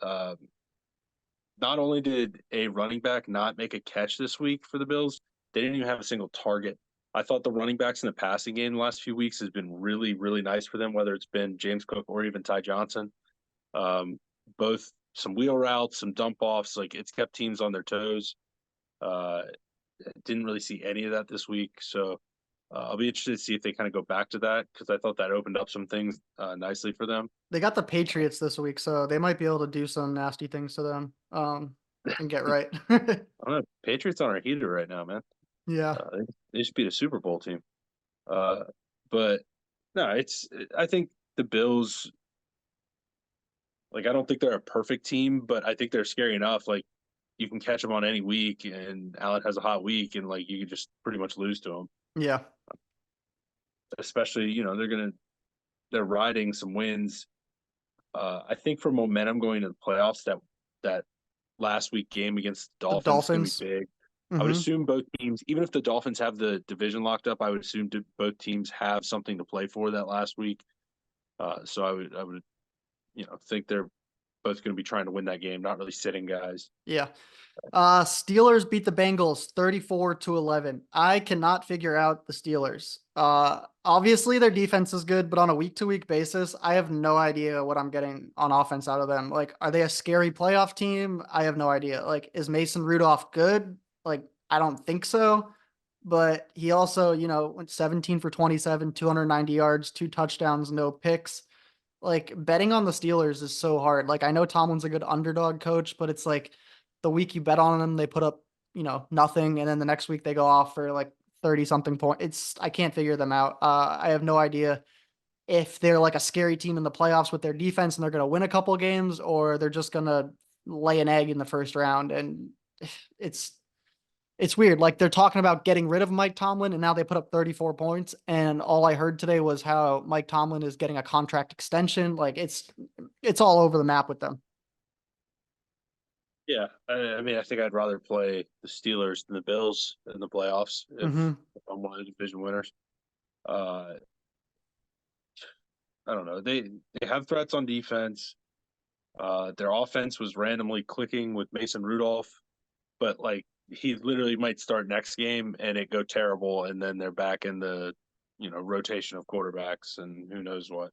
Not only did a running back not make a catch this week for the Bills, they didn't even have a single target. I thought the running backs in the passing game the last few weeks has been really, really nice for them, whether it's been James Cook or even Ty Johnson. Um, Both some wheel routes, some dump offs, like it's kept teams on their toes. Uh, didn't really see any of that this week, so I'll be interested to see if they kind of go back to that because I thought that opened up some things nicely for them. They got the Patriots this week, so they might be able to do some nasty things to them and get right. I don't know. Patriots on our heater right now, man. Yeah. They should beat a Super Bowl team. Uh, but no, I think the Bills, like I don't think they're a perfect team, but I think they're scary enough. Like you can catch them on any week, and Allen has a hot week, and like you can just pretty much lose to them. Yeah. Especially, they're riding some wins. I think for momentum going to the playoffs, that last week game against the The Dolphins is going to be Dolphins. big. I would Hmm. assume both teams, even if the Dolphins have the division locked up, I would assume both teams have something to play for that last week. So I would think they're both going to be trying to win that game, not really sitting guys. Yeah. Steelers beat the Bengals 34-11. I cannot figure out the Steelers. Obviously their defense is good, but on a week to week basis, I have no idea what I'm getting on offense out of them. Like, are they a scary playoff team? I have no idea. Like, is Mason Rudolph good? Like, I don't think so. But he also, went 17 for 27, 290 yards, 2 touchdowns, no picks. Like betting on the Steelers is so hard. Like I know Tomlin's a good underdog coach, but it's like the week you bet on them, they put up, nothing, and then the next week they go off for like 30 something point. It's I can't figure them out. I have no idea if they're like a scary team in the playoffs with their defense and they're gonna win a couple games, or they're just gonna lay an egg in the first round. And it's it's weird. Like they're talking about getting rid of Mike Tomlin, and now they put up 34 points. And all I heard today was how Mike Tomlin is getting a contract extension. Like it's all over the map with them. Yeah, I mean, I think I'd rather play the Steelers than the Bills in the playoffs Hmm. if I'm one of the division winners. Uh, I don't know. They have threats on defense. Their offense was randomly clicking with Mason Rudolph, but like he literally might start next game and it go terrible, and then they're back in the rotation of quarterbacks and who knows what.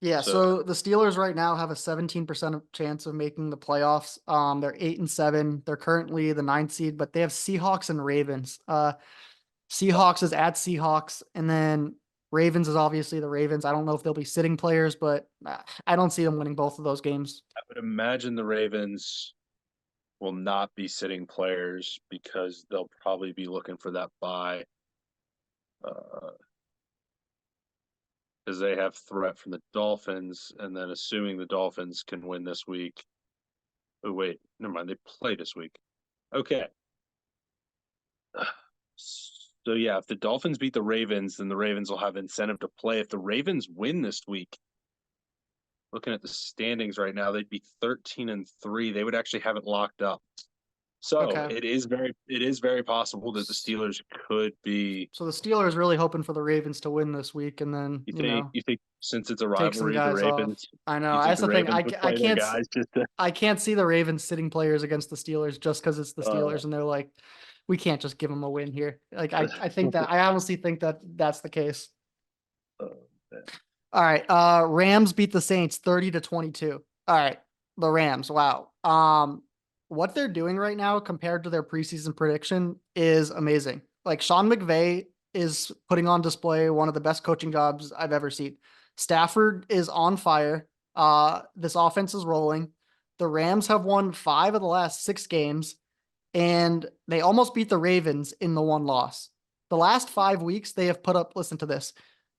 Yeah. So So the Steelers right now have a 17% of chance of making the playoffs. They're 8-7. They're currently the ninth seed, but they have Seahawks and Ravens. Seahawks is at Seahawks, and then Ravens is obviously the Ravens. I don't know if they'll be sitting players, but I don't see them winning both of those games. I would imagine the Ravens will not be sitting players because they'll probably be looking for that bye because they have threat from the Dolphins, and then assuming the Dolphins can win this week. Oh wait, never mind. They play this week. Okay. So yeah, if the Dolphins beat the Ravens, then the Ravens will have incentive to play. If the Ravens win this week, looking at the standings right now, they'd be 13-3. They would actually have it locked up. So Okay. it is very possible that the S- Steelers could be. So the Steelers really hoping for the Ravens to win this week, and then You think since it's a take some rivalry, the guys off. Ravens, I know. you think That's the the thing. Ravens would play their guys just to, I can't see the Ravens sitting players against the Steelers just because it's the uh, Steelers, and they're like, we can't just give them a win here. Like I think that I honestly think that that's the case. uh, All right. Rams beat the Saints 30-22. All right. The Rams. Wow. What they're doing right now compared to their preseason prediction is amazing. Like Sean McVay is putting on display one of the best coaching jobs I've ever seen. Stafford is on fire. This offense is rolling. The Rams have won 5 of the last 6 games, and they almost beat the Ravens in the one loss. The last 5 weeks, they have put up, listen to this,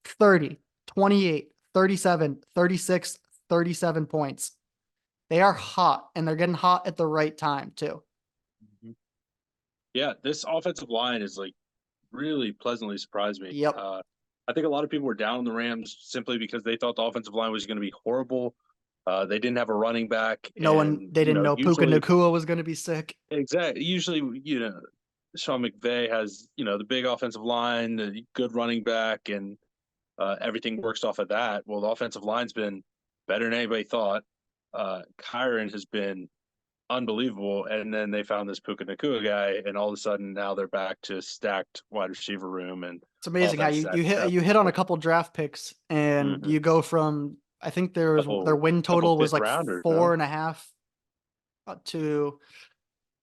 30, 28, 37, 36, 37 points. They are hot, and they're getting hot at the right time, too. yeah, this offensive line is like really pleasantly surprised me. Yep. I think a lot of people were down on the Rams simply because they thought the offensive line was going to be horrible. They didn't have a running back, and They didn't know Puka usually, Nakua was going to be sick. exactly, usually, Sean McVay has the big offensive line, the good running back, and everything works off of that. Well, the offensive line's been better than anybody thought. Kyron has been unbelievable, and then they found this Puka Nakua guy, and all of a sudden now they're back to stacked wide receiver room and It's all amazing how that set stuff. you hit on a couple draft picks, and Mm-hmm. you go from, I think there was their win Couple total was fifth like rounders, no? 4.5 to,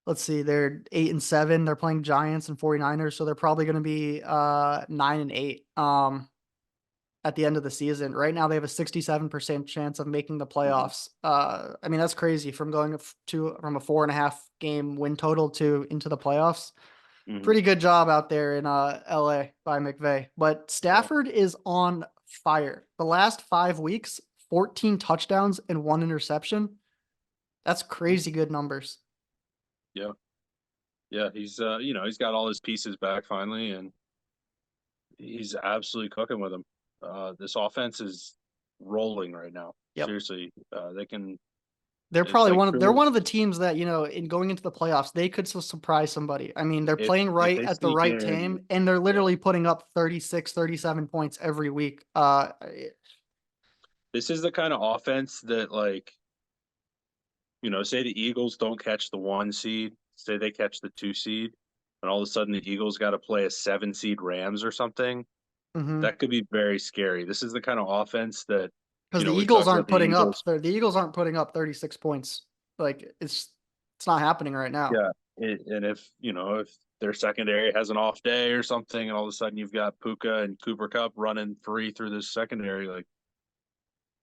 let's see, they're 8-7. They're playing Giants and 49ers, so they're probably going to be 9-8 at the end of the season. Right now they have a 67% chance of making the Mm-hmm. playoffs. I mean, that's crazy, from going from a 4.5 game win total to into the playoffs. Mm-hmm. Pretty good job out there in LA by McVay. But Yeah, Stafford is on fire. The last 5 weeks, 14 touchdowns and 1 interception. That's mhm. crazy good numbers. Yeah, yeah. He's got all his pieces back finally, and he's absolutely cooking with them. This offense is rolling right now. Yep. Seriously, they can. They're It's probably like they're one of the teams that, in going into the playoffs, they could surprise somebody. I mean, they're playing if right they at the sneak right in, time, and they're yeah. literally putting up 36, 37 points every week. This is the kind of offense that, like, say the Eagles don't catch the 1 seed, say they catch the 2 seed, and all of a sudden the Eagles got to play a 7 seed Rams or something. Mhm. That could be very scary. This is the kind of offense that, Because we've talked about the Eagles. The Eagles aren't putting up 36 points. Like it's not happening right now. Yeah. And if their secondary has an off day or something, and all of a sudden you've got Puka and Cooper Cup running free through this secondary, like,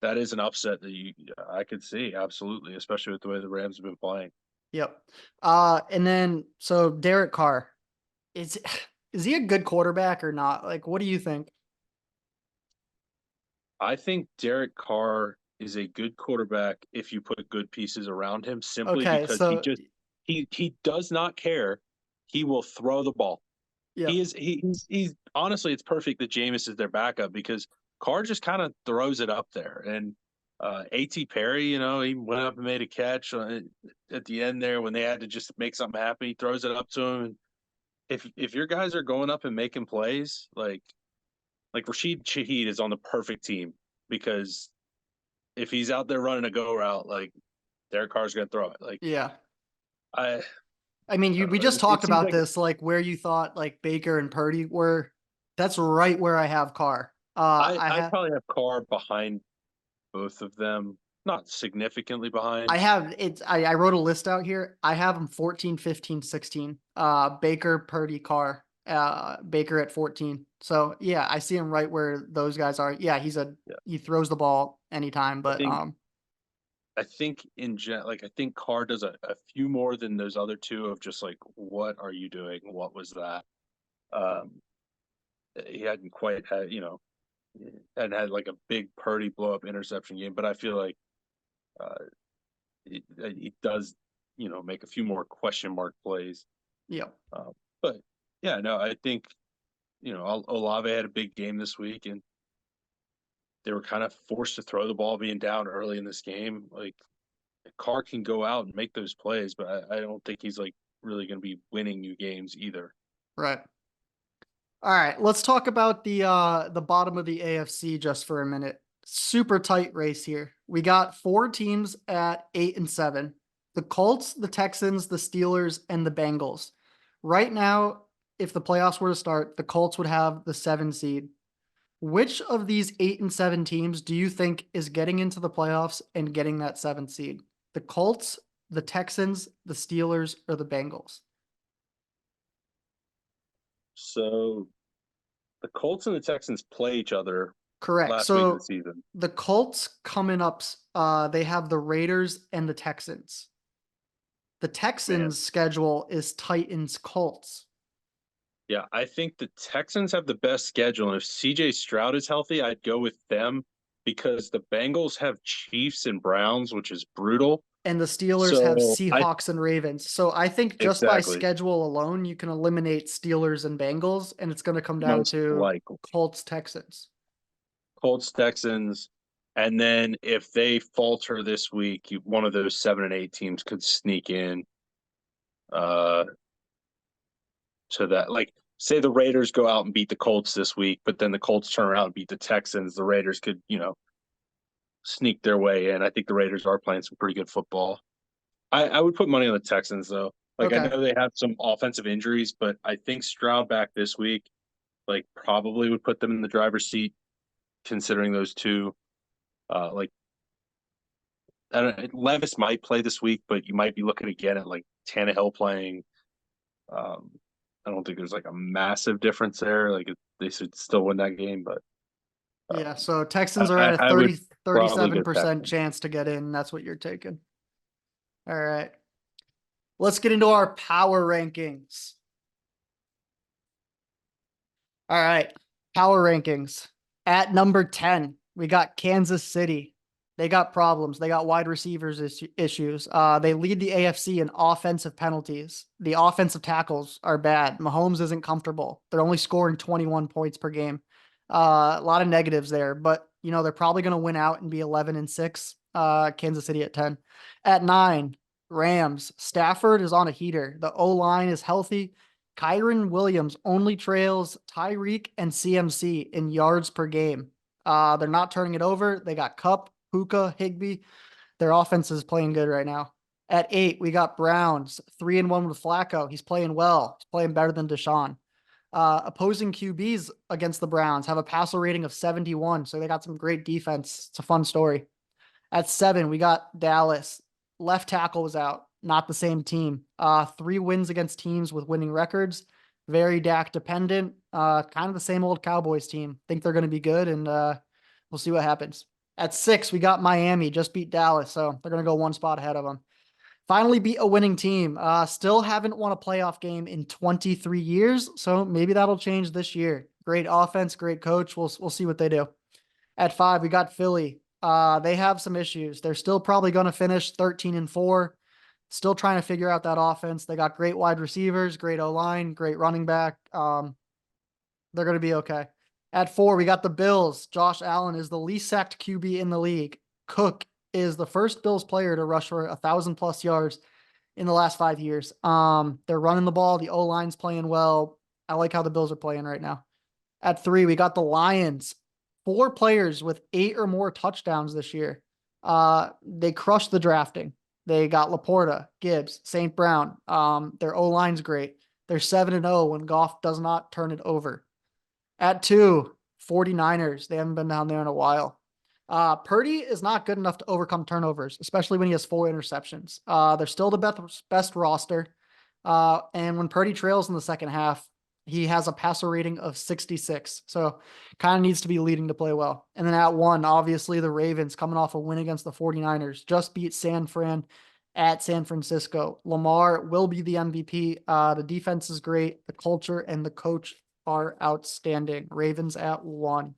that is an upset that I could see, absolutely, especially with the way the Rams have been playing. Yep. And then so Derek Carr, is is he a good quarterback or not? Like, what do you think? I think Derek Carr is a good quarterback if you put good pieces around him, simply Okay, because so he does not care. He will throw the ball. yep. He's honestly, it's perfect that Jameis is their backup because Carr just kind of throws it up there. And A.T. Perry, he went up and made a catch at the end there when they had to just make something happen. He throws it up to him. And if your guys are going up and making plays, like Rashid Shaheed is on the perfect team, because if he's out there running a go route, like, Derek Carr's gonna throw it. Like, Yeah. I I mean, I don't we know. just It talked seems about like this, like where you thought like Baker and Purdy were. That's right where I have Carr. I I have probably have Carr behind both of them, not significantly behind. I wrote a list out here. I have them 14, 15, 16. Baker, Purdy, Carr. Baker at 14. So yeah, I see him right where those guys are. Yeah, Yeah, he throws the ball anytime, I but think I think I think Carr does a few more than those other two of just like, what are you doing? What was that? Um, he hadn't quite had, hadn't had like a big Purdy blow up interception game, but I feel like uh, he does, make a few more question mark plays. yeah. But yeah, no, I think Olave had a big game this week, and they were kind of forced to throw the ball being down early in this game. Like, Carr can go out and make those plays, but I don't think he's like really going to be winning you games either. Right. All right, let's talk about the bottom of the AFC just for a minute. Super tight race here. We got four teams at 8-7. The Colts, the Texans, the Steelers, and the Bengals. Right now, if the playoffs were to start, the Colts would have the 7 seed. Which of these 8-7 teams do you think is getting into the playoffs and getting that 7th seed? The Colts, the Texans, the Steelers, or the Bengals? So the Colts and the Texans play each other Correct. last week of the So season. the Colts coming up, they have the Raiders and the Texans. The Man, Texans' schedule is Titans Colts. yeah, I think the Texans have the best schedule, and if CJ Stroud is healthy, I'd go with them because the Bengals have Chiefs and Browns, which is brutal. And the Steelers have So I Seahawks and Ravens. So I think just by exactly schedule alone, you can eliminate Steelers and Bengals, and it's going to come down most to likely Colts Texans. Colts, Texans, and then if they falter this week, one of those 7 and 8 teams could sneak in uh to that. Like, say the Raiders go out and beat the Colts this week, but then the Colts turn around and beat the Texans, the Raiders could, sneak their way in. I think the Raiders are playing some pretty good football. I would put money on the Texans though. Like, I Okay. know they have some offensive injuries, but I think Stroud back this week, like, probably would put them in the driver's seat, considering those two. Like, I don't, Levis might play this week, but you might be looking again at like Tannehill playing. Um, I don't think there's like a massive difference there. Like, they should still win that game, but Yeah. um, So Texans are at a I would 30, probably go 37% Texans. chance to get in. That's what you're taking. All right. Let's get into our power rankings. All right. Power rankings. At number 10, we got Kansas City. They got problems. They got wide receivers issues. They lead the AFC in offensive penalties. The offensive tackles are bad. Mahomes isn't comfortable. They're only scoring 21 points per game. A lot of negatives there, but they're probably going to win out and be 11-6. Kansas City at 10. At 9, Rams. Stafford is on a heater. The O line is healthy. Kyron Williams only trails Tyreek and CMC in yards per game. They're not turning it over. They got Cup, Puka, Higbee. Their offense is playing good right now. At 8, we got Browns, 3-1 with Flacco. He's playing well. He's playing better than Deshaun. Opposing QBs against the Browns have a passer rating of 71, so they got some great defense. It's a fun story. At 7, we got Dallas. Left tackle was out. Not the same team. 3 wins against teams with winning records. Very Dak dependent. Kind of the same old Cowboys team. Think they're going to be good, and we'll see what happens. At 6, we got Miami. Just beat Dallas, so they're going to go one spot ahead of them. Finally beat a winning team. Still haven't won a playoff game in 23 years, so maybe that'll change this year. Great offense, great coach. We'll see what they do. At 5, we got Philly. They have some issues. They're still probably going to finish 13-4. Still trying to figure out that offense. They got great wide receivers, great O-line, great running back. They're going to be okay. At 4, we got the Bills. Josh Allen is the least sacked QB in the league. Cook is the first Bills player to rush for 1,000+ yards in the last 5 years. They're running the ball. The O-line's playing well. I like how the Bills are playing right now. At 3, we got the Lions. 4 players with 8 or more touchdowns this year. They crushed the drafting. They got Laporta, Gibbs, St. Brown. Their O-line's great. They're 7-0 when Goff does not turn it over. At 2, 49ers. They haven't been down there in a while. Purdy is not good enough to overcome turnovers, especially when he has 4 interceptions. They're still the best roster. And when Purdy trails in the second half, he has a passer rating of 66. So kind of needs to be leading to play well. And then at 1, obviously the Ravens coming off a win against the 49ers, just beat San Fran at San Francisco. Lamar will be the MVP. The defense is great. The culture and the coach are outstanding. Ravens at 1.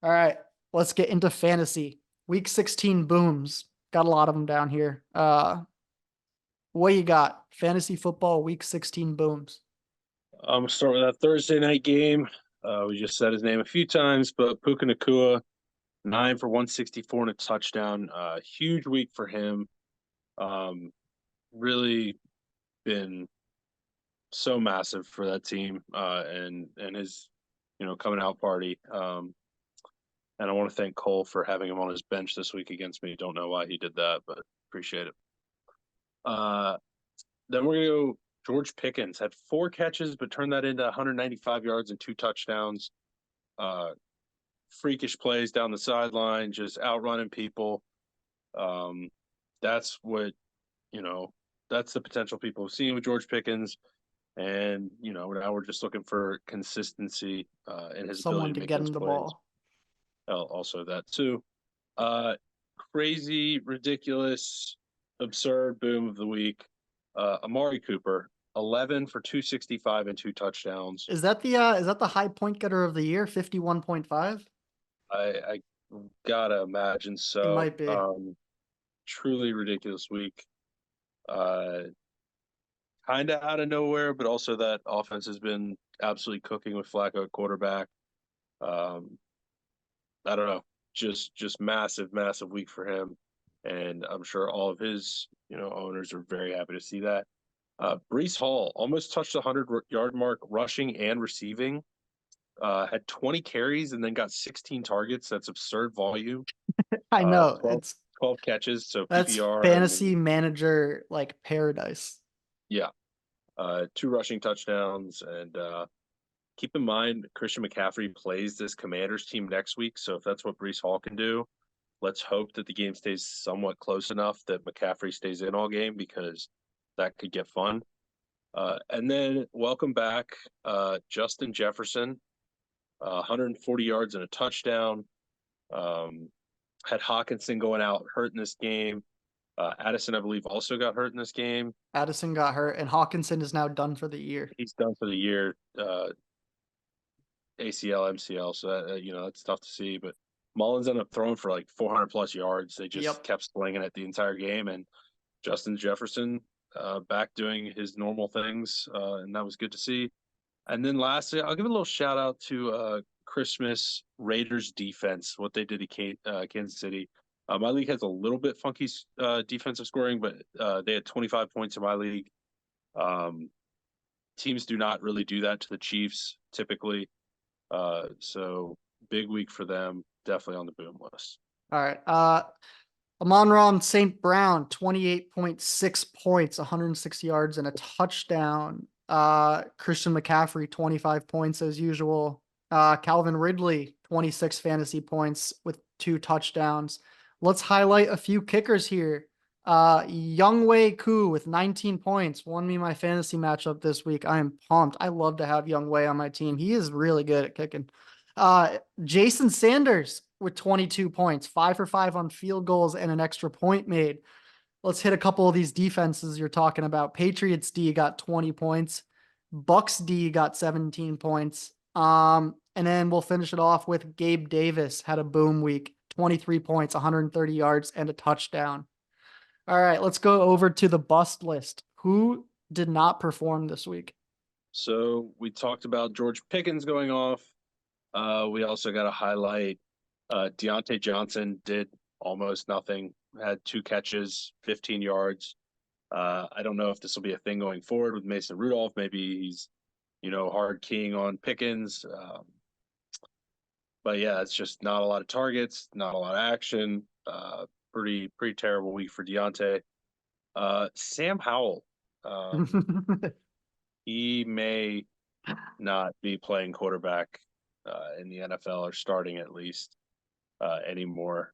All right, let's get into fantasy. Week 16 booms. Got a lot of them down here. What you got? Fantasy football week 16 booms. I'm gonna start with that Thursday night game. We just said his name a few times, but Puka Nakua, 9 for 164 and a touchdown. Huge week for him. Really been so massive for that team, and his, coming out party. And I want to thank Cole for having him on his bench this week against me. Don't know why he did that, but appreciate it. Uh, then we're gonna go. George Pickens had 4 catches, but turned that into 195 yards and 2 touchdowns. Uh, Freakish plays down the sideline, just outrunning people. That's what, you know, that's the potential people have seen with George Pickens. And, now we're just looking for consistency in his ability Someone to to make get those him the plays. ball. Also that too. Crazy, ridiculous, absurd boom of the week. Amari Cooper, 11 for 265 and 2 touchdowns. Is that the high point getter of the year, 51.5? I gotta imagine It so. might be. Truly ridiculous week. Uh, kind of out of nowhere, but also that offense has been absolutely cooking with Flacco at quarterback. Um, I don't know, just massive, massive week for him, and I'm sure all of his owners are very happy to see that. Brees Hall almost touched the 100-yard mark rushing and receiving. Had 20 carries and then got 16 targets. That's absurd volume. I know. 12, 12 catches, so That's PPR. I fantasy mean, manager like paradise. yeah. 2 rushing touchdowns, and keep in mind Christian McCaffrey plays this Commanders team next week. So if that's what Brees Hall can do, let's hope that the game stays somewhat close enough that McCaffrey stays in all game, because that could get fun. And then welcome back, Justin Jefferson, 140 yards and a touchdown. Had Hawkinson going out hurt in this game. Addison, I believe, also got hurt in this game. Addison got hurt, and Hawkinson is now done for the year. He's done for the year, ACL, MCL. So that's tough to see. But Mullins ended up throwing for like 400 plus yards. They just Yep. kept slinging it the entire game, and Justin Jefferson back doing his normal things, and that was good to see. And then lastly, I'll give a little shout out to Christmas Raiders defense, what they did to Kansas City. My league has a little bit funky defensive scoring, but they had 25 points in my league. Teams do not really do that to the Chiefs typically. So big week for them, definitely on the boom list. All right. Amon-Ra St. Brown, 28.6 points, 106 yards, and a touchdown. Christian McCaffrey, 25 points as usual. Calvin Ridley, 26 fantasy points with 2 touchdowns. Let's highlight a few kickers here. Younghoe Koo with 19 points won me my fantasy matchup this week. I am pumped. I love to have Younghoe on my team. He is really good at kicking. Jason Sanders with 22 points, 5 for 5 on field goals and an extra point made. Let's hit a couple of these defenses you're talking about. Patriots D got 20 points. Bucs D got 17 points. And then we'll finish it off with Gabe Davis had a boom week, 23 points, 130 yards, and a touchdown. All right, let's go over to the bust list. Who did not perform this week? So we talked about George Pickens going off. We also got to highlight Deontay Johnson did almost nothing, had 2 catches, 15 yards. I don't know if this will be a thing going forward with Mason Rudolph. Maybe he's, hard keying on Pickens. But yeah, it's just not a lot of targets, not a lot of action. Pretty terrible week for Deontay. Sam Howell, he may not be playing quarterback in the NFL, or starting at least anymore.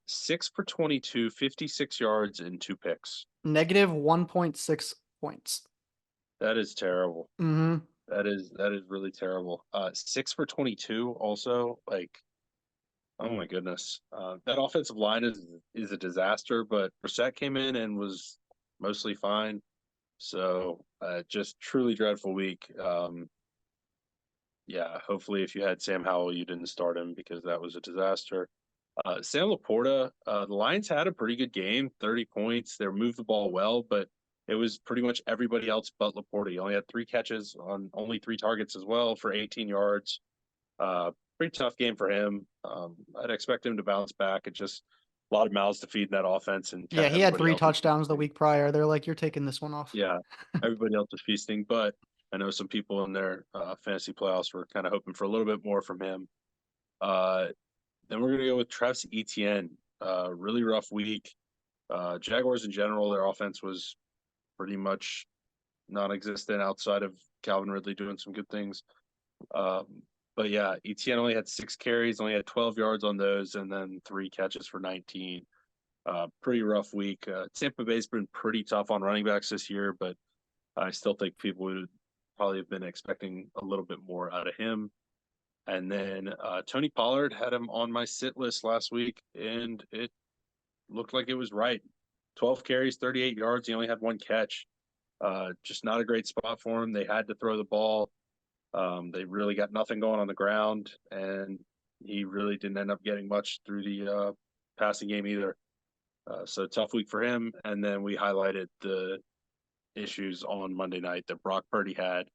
6 for 22, 56 yards and 2 picks. Negative 1.6 points. That is terrible. Mm-hmm. That is really terrible. 6 for 22 also, like, oh my goodness. That offensive line is a disaster, but Brissett came in and was mostly fine. So just truly dreadful week. Yeah, hopefully if you had Sam Howell, you didn't start him, because that was a disaster. Sam Laporta, the Lions had a pretty good game, 30 points. They moved the ball well, but it was pretty much everybody else but Laporta. He only had 3 catches on only 3 targets as well for 18 yards. Pretty tough game for him. I'd expect him to bounce back. It just a lot of mouths to feed in that offense, and kind Yeah, of he had everybody 3 else is touchdowns the feasting. week prior. They're like, you're taking this one off. Yeah, everybody else is feasting, but I know some people in their fantasy playoffs were kind of hoping for a little bit more from him. Uh, then we're gonna go with Travis Etienne. Really rough week. Jaguars in general, their offense was pretty much non-existent outside of Calvin Ridley doing some good things. But yeah, Etienne only had 6 carries, only had 12 yards on those, and then 3 catches for 19. Pretty rough week. Tampa Bay's been pretty tough on running backs this year, but I still think people would probably have been expecting a little bit more out of him. And then Tony Pollard had him on my sit list last week, and it looked like it was right. 12 carries, 38 yards. He only had 1 catch. Just not a great spot for him. They had to throw the ball. They really got nothing going on the ground, and he really didn't end up getting much through the passing game either. So tough week for him. And then we highlighted the issues on Monday night that Brock Purdy had.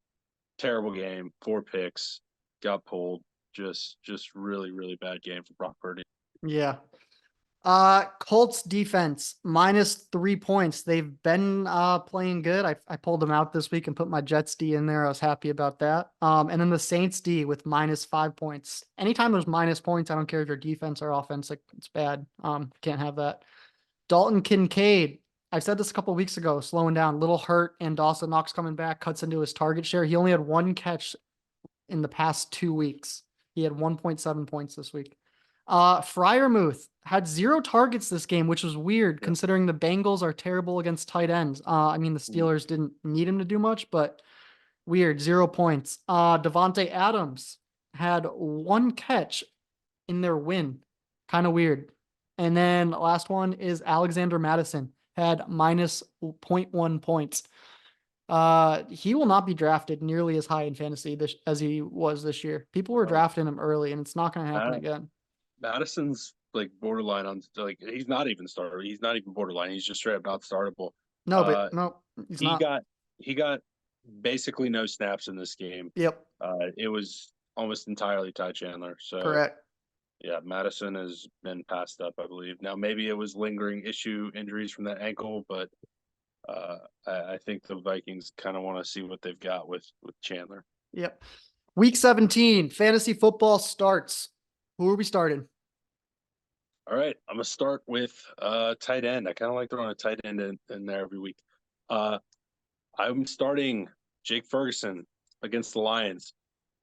Terrible game, 4 picks, got pulled. Just really, really bad game for Brock Purdy. Yeah. Colts defense -3 points. They've been playing good. I pulled them out this week and put my Jets D in there. I was happy about that. And then the Saints D with -5 points. Anytime there's minus points, I don't care if your defense or offense, like it's bad. Can't have that. Dalton Kincaid. I said this a couple weeks ago, slowing down, little hurt, and Dawson Knox coming back cuts into his target share. He only had 1 catch in the past 2 weeks. He had 1.7 points this week. Fryermuth had 0 targets this game, which was weird Yeah. considering the Bengals are terrible against tight ends. I mean, the Steelers didn't need him to do much, but weird, 0 points. Devontae Adams had 1 catch in their win. Kind of weird. And then last one is Alexander Madison had -0.1 points. He will not be drafted nearly as high in fantasy as he was this year. People were Oh, drafting him early, and it's not going to happen again. Madison's like borderline on like he's not even starter. He's not even borderline. He's just straight up not startable. No, Uh, but no, he's he not. got he got basically no snaps in this game. Yep, It was almost entirely Ty Chandler. So correct. yeah, Madison has been passed up, I believe. Now maybe it was lingering injuries from that ankle, but I think the Vikings kind of want to see what they've got with Chandler. Yep. Week 17, fantasy football starts. Who are we starting? All right, I'm gonna start with tight end. I kind of like throwing a tight end in there every week. Uh, I'm starting Jake Ferguson against the Lions.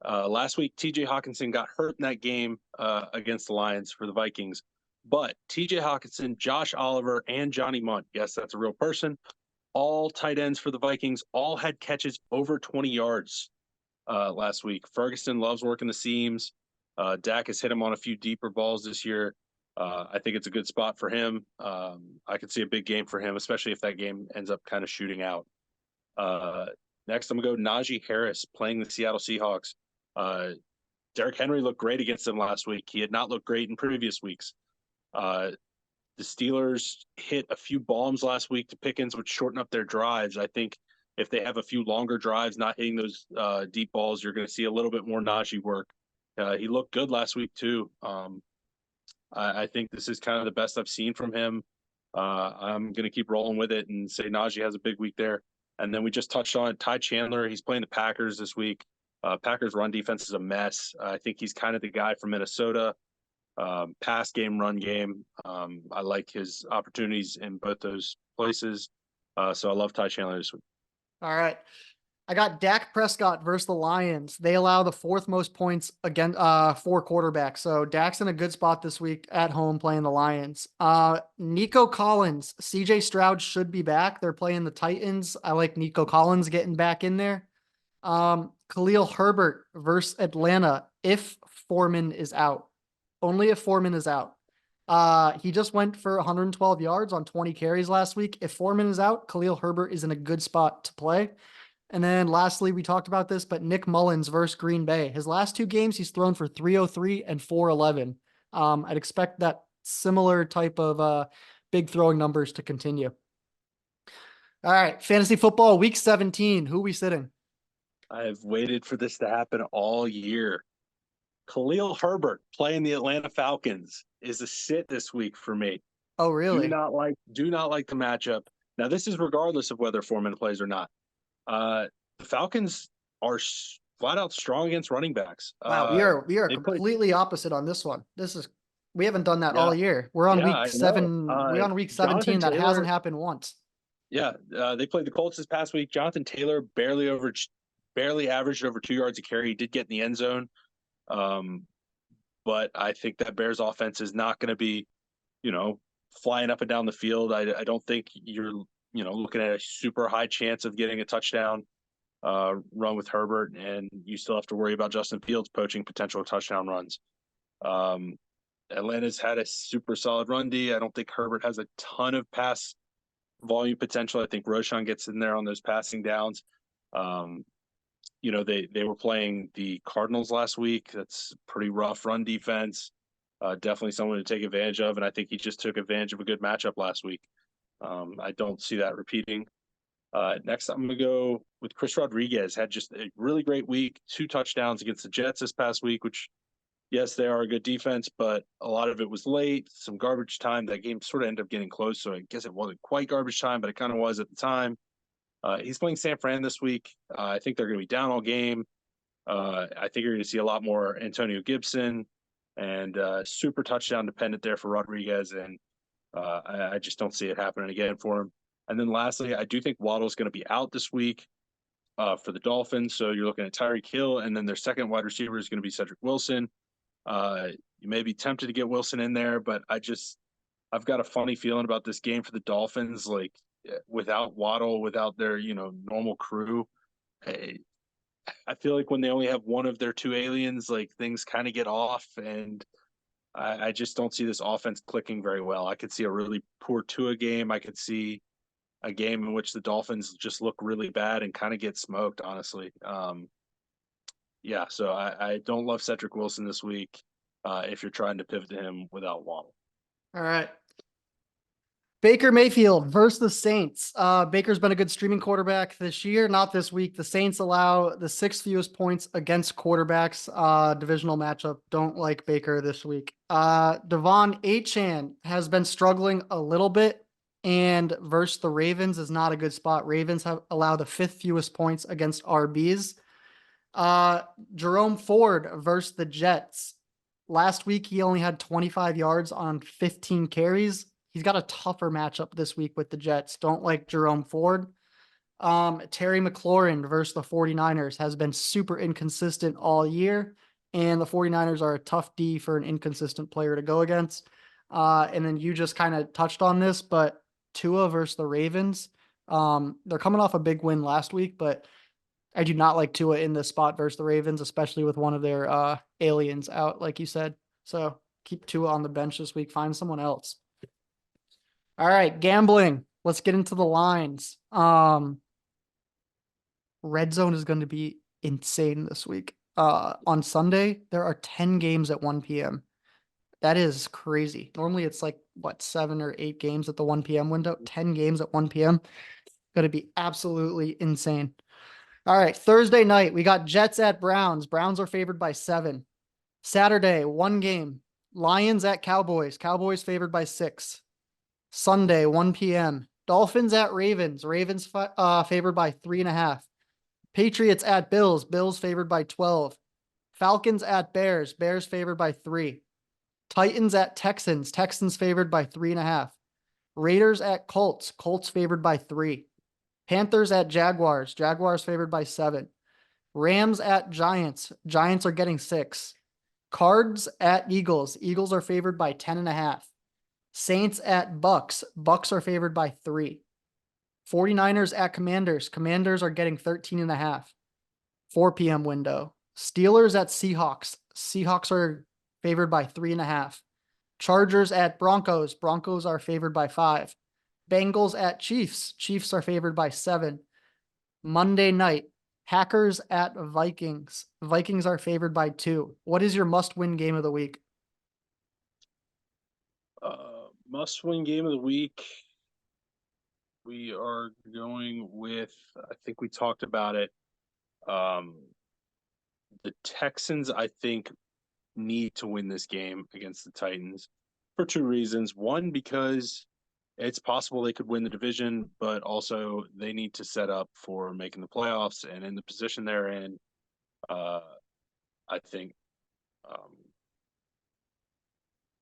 Last week, TJ Hawkinson got hurt in that game against the Lions for the Vikings. But TJ Hawkinson, Josh Oliver, and Johnny Munt, yes, that's a real person, all tight ends for the Vikings, all had catches over 20 yards last week. Ferguson loves working the seams. Dak has hit him on a few deeper balls this year. I think it's a good spot for him. I could see a big game for him, especially if that game ends up kind of shooting out. Next, I'm going to go Najee Harris playing the Seattle Seahawks. Derrick Henry looked great against them last week. He had not looked great in previous weeks. The Steelers hit a few bombs last week to Pickens, which shorten up their drives. I think if they have a few longer drives, not hitting those deep balls, you're going to see a little bit more Najee work. He looked good last week, too. I think this is kind of the best I've seen from him. I'm going to keep rolling with it and say Najee has a big week there. And then we just touched on it, Ty Chandler. He's playing the Packers this week. Packers run defense is a mess. I think he's kind of the guy from Minnesota. Pass game, run game. I like his opportunities in both those places. So I love Ty Chandler this week. All right. I got Dak Prescott versus the Lions. They allow the 4th most points again for quarterbacks. So Dak's in a good spot this week at home playing the Lions. Nico Collins, CJ Stroud should be back. They're playing the Titans. I like Nico Collins getting back in there. Khalil Herbert versus Atlanta if Foreman is out. Only if Foreman is out. He just went for 112 yards on 20 carries last week. If Foreman is out, Khalil Herbert is in a good spot to play. And then lastly, we talked about this, but Nick Mullins versus Green Bay. His last 2 games, he's thrown for 303 and 411. I'd expect that similar type of big throwing numbers to continue. All right, fantasy football, week 17. Who are we sitting? I've waited for this to happen all year. Khalil Herbert playing the Atlanta Falcons is a sit this week for me. Oh, Do really? not like the matchup. Now, this is regardless of whether Foreman plays or not. The Falcons are flat out strong against running backs. Wow, we are They played, completely opposite on this one. We haven't done that yeah, all year. We're on yeah, week I know. 7. We're on week Jonathan 17. That hasn't Taylor, happened once. yeah, they played the Colts this past week. Jonathan Taylor barely averaged over 2 yards a carry. He did get in the end zone, um, but I think that Bears offense is not going to be, you know, flying up and down the field. I don't think you're, looking at a super high chance of getting a touchdown run with Herbert, and you still have to worry about Justin Fields poaching potential touchdown runs. Um, Atlanta's had a super solid run D. I don't think Herbert has a ton of pass volume potential. I think Roshan gets in there on those passing downs. Um, they were playing the Cardinals last week. That's pretty rough run defense. Definitely someone to take advantage of, and I think he just took advantage of a good matchup last week. I don't see that repeating. Next, I'm going to go with Chris Rodriguez. Had just a really great week, 2 touchdowns against the Jets this past week, which, yes, they are a good defense, but a lot of it was late, some garbage time. That game sort of ended up getting close, so I guess it wasn't quite garbage time, but it kind of was at the time. He's playing San Fran this week. I think they're going to be down all game. I think you're going to see a lot more Antonio Gibson, and super touchdown dependent there for Rodriguez, and I just don't see it happening again for him. And then lastly, I do think Waddle's going to be out this week for the Dolphins. So you're looking at Tyreek Hill, and then their second wide receiver is going to be Cedric Wilson. You may be tempted to get Wilson in there, but I've got a funny feeling about this game for the Dolphins. Like without Waddle, without their normal crew, I, I feel like when they only have one of their 2 aliens, like things kind of get off, and I just don't see this offense clicking very well. I could see a really poor Tua game. I could see a game in which the Dolphins just look really bad and kind of get smoked, honestly. Yeah, so I don't love Cedric Wilson this week if you're trying to pivot to him without Waddle. All right. Baker Mayfield versus the Saints. Baker's been a good streaming quarterback this year, not this week. The Saints allow the 6th fewest points against quarterbacks. Divisional matchup. Don't like Baker this week. Devon Achane has been struggling a little bit, and versus the Ravens is not a good spot. Ravens have allowed the 5th fewest points against RBs. Uh, Jerome Ford versus the Jets. Last week, he only had 25 yards on 15 carries. He's got a tougher matchup this week with the Jets. Don't like Jerome Ford. Terry McLaurin versus the 49ers has been super inconsistent all year, and the 49ers are a tough D for an inconsistent player to go against. And then you just kind of touched on this, but Tua versus the Ravens. They're coming off a big win last week, but I do not like Tua in this spot versus the Ravens, especially with one of their aliens out, like you said. So keep Tua on the bench this week. Find someone else. All right, gambling. Let's get into the lines. Red zone is going to be insane this week. On Sunday, there are 10 games at 1 p.m. That is crazy. Normally it's like what, 7 or 8 games at the 1 p.m. window. 10 games at 1 p.m. Going to be absolutely insane. All right, Thursday night, we got Jets at Browns. Browns are favored by 7. Saturday, 1 game. Lions at Cowboys. Cowboys favored by 6. Sunday, 1 p.m. Dolphins at Ravens. Ravens favored by 3.5. Patriots at Bills. Bills favored by 12. Falcons at Bears. Bears favored by 3. Titans at Texans. Texans favored by 3.5. Raiders at Colts. Colts favored by 3. Panthers at Jaguars. Jaguars favored by 7. Rams at Giants. Giants are getting 6. Cards at Eagles. Eagles are favored by 10.5. Saints at Bucs. Bucs are favored by 3. 49ers at Commanders. Commanders are getting 13.5. 4 p.m. window. Steelers at Seahawks. Seahawks are favored by 3.5. Chargers at Broncos. Broncos are favored by 5. Bengals at Chiefs. Chiefs are favored by 7. Monday night, Packers at Vikings. Vikings are favored by 2. What is your must-win game of the week? Must-win game of the week. We are going with, I think we talked about it. The Texans, I think, need to win this game against the Titans. for two reasons. One, because it's possible they could win the division, but also they need to set up for making the playoffs. And in the position they're in, uh, I think um,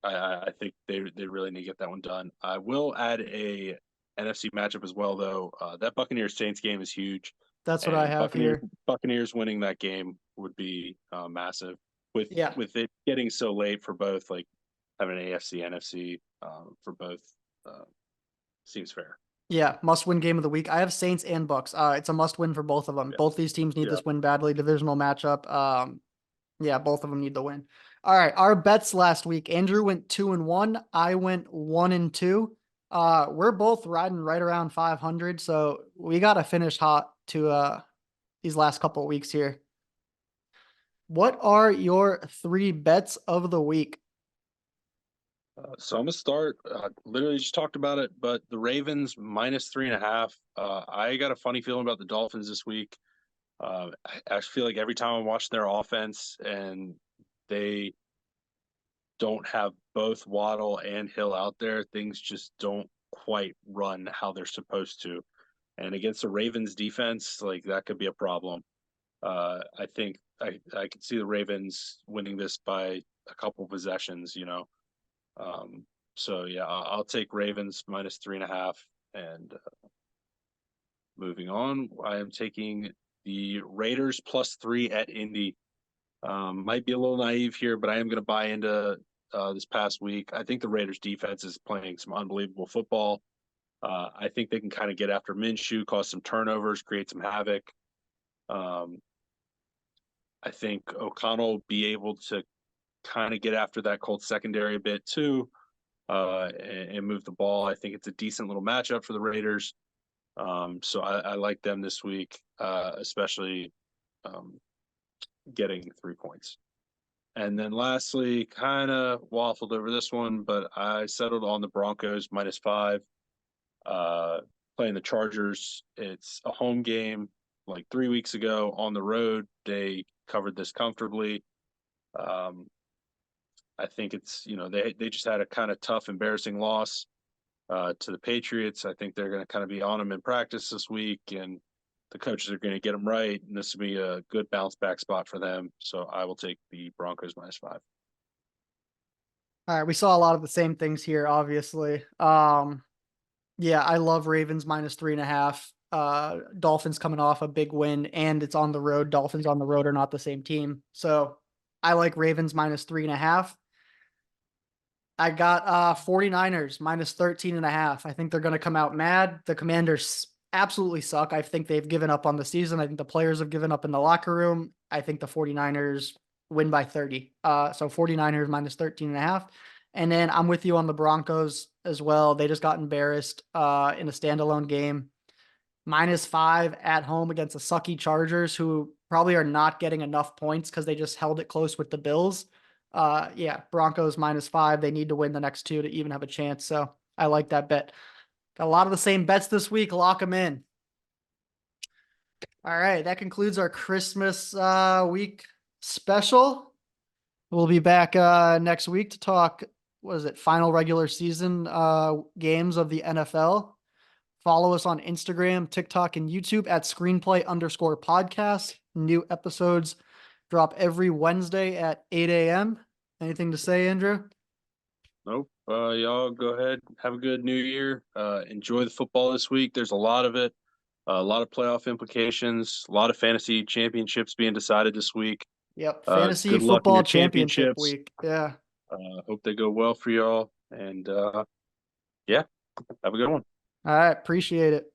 I think they really need to get that one done. I will add a NFC matchup as well, though. That Buccaneers Saints game is huge, That's what I and have here. Buccaneers winning that game would be massive. Yeah. With it getting so late for both, like having an AFC NFC for both seems fair. Yeah, must win game of the week. I have Saints and Bucks. It's a must win for both of them. Yeah, Both these teams need yeah. this win badly. Divisional matchup. Yeah, both of them need the win. All right, our bets last week. Andrew went 2-1. I went 1-2. We're both riding right around 500, so we got to finish hot to these last couple of weeks here. What are your three bets of the week? So I'm gonna start. Literally just talked about it, but the Ravens -3.5. I got a funny feeling about the Dolphins this week. I feel like every time I watch their offense and they don't have both Waddle and Hill out there, things just don't quite run how they're supposed to. And against the Ravens defense, like that could be a problem. I think I could see the Ravens winning this by a couple possessions, you know. So yeah, I'll take Ravens -3.5. And moving on, I am taking the Raiders +3 at Indy. Might be a little naive here, but I am going to buy into this past week. I think the Raiders defense is playing some unbelievable football. I think they can kind of get after Minshew, cause some turnovers, create some havoc. Um, I think O'Connell will be able to kind of get after that Colts secondary a bit too, and move the ball. I think it's a decent little matchup for the Raiders. So I like them this week, especially getting 3 points. And then lastly, kind of waffled over this one, but I settled on the Broncos -5. Playing the Chargers, it's a home game. Like 3 weeks ago on the road, they covered this comfortably. Um, I think it's they just had a kind of tough, embarrassing loss to the Patriots. I think they're going to kind of be on them in practice this week, and the coaches are going to get them right, and this will be a good bounce back spot for them. So I will take the Broncos -5. All right, we saw a lot of the same things here, obviously. Yeah, I love Ravens -3.5. Dolphins coming off a big win, and it's on the road. Dolphins on the road are not the same team. So I like Ravens -3.5. I got 49ers -13.5. I think they're going to come out mad. The Commanders absolutely suck. I think they've given up on the season. I think the players have given up in the locker room. I think the 49ers win by 30. So 49ers -13.5. And then I'm with you on the Broncos as well. They just got embarrassed in a standalone game. -5 at home against the sucky Chargers, who probably are not getting enough points because they just held it close with the Bills. Yeah, Broncos -5. They need to win the next two to even have a chance. So I like that bet. Got a lot of the same bets this week. Lock them in. All right, that concludes our Christmas week special. We'll be back next week to talk, what is it, final regular season games of the NFL. Follow us on Instagram, TikTok, and YouTube at screenplay_podcast. New episodes drop every Wednesday at 8 a.m. Anything to say, Andrew? Nope. Y'all go ahead. Have a good New Year. Enjoy the football this week. There's a lot of it. A lot of playoff implications. A lot of fantasy championships being decided this week. Yep. Fantasy Good luck in football your championship championships. week. Yeah. Hope they go well for y'all. And yeah, have a good one. All right. Appreciate it.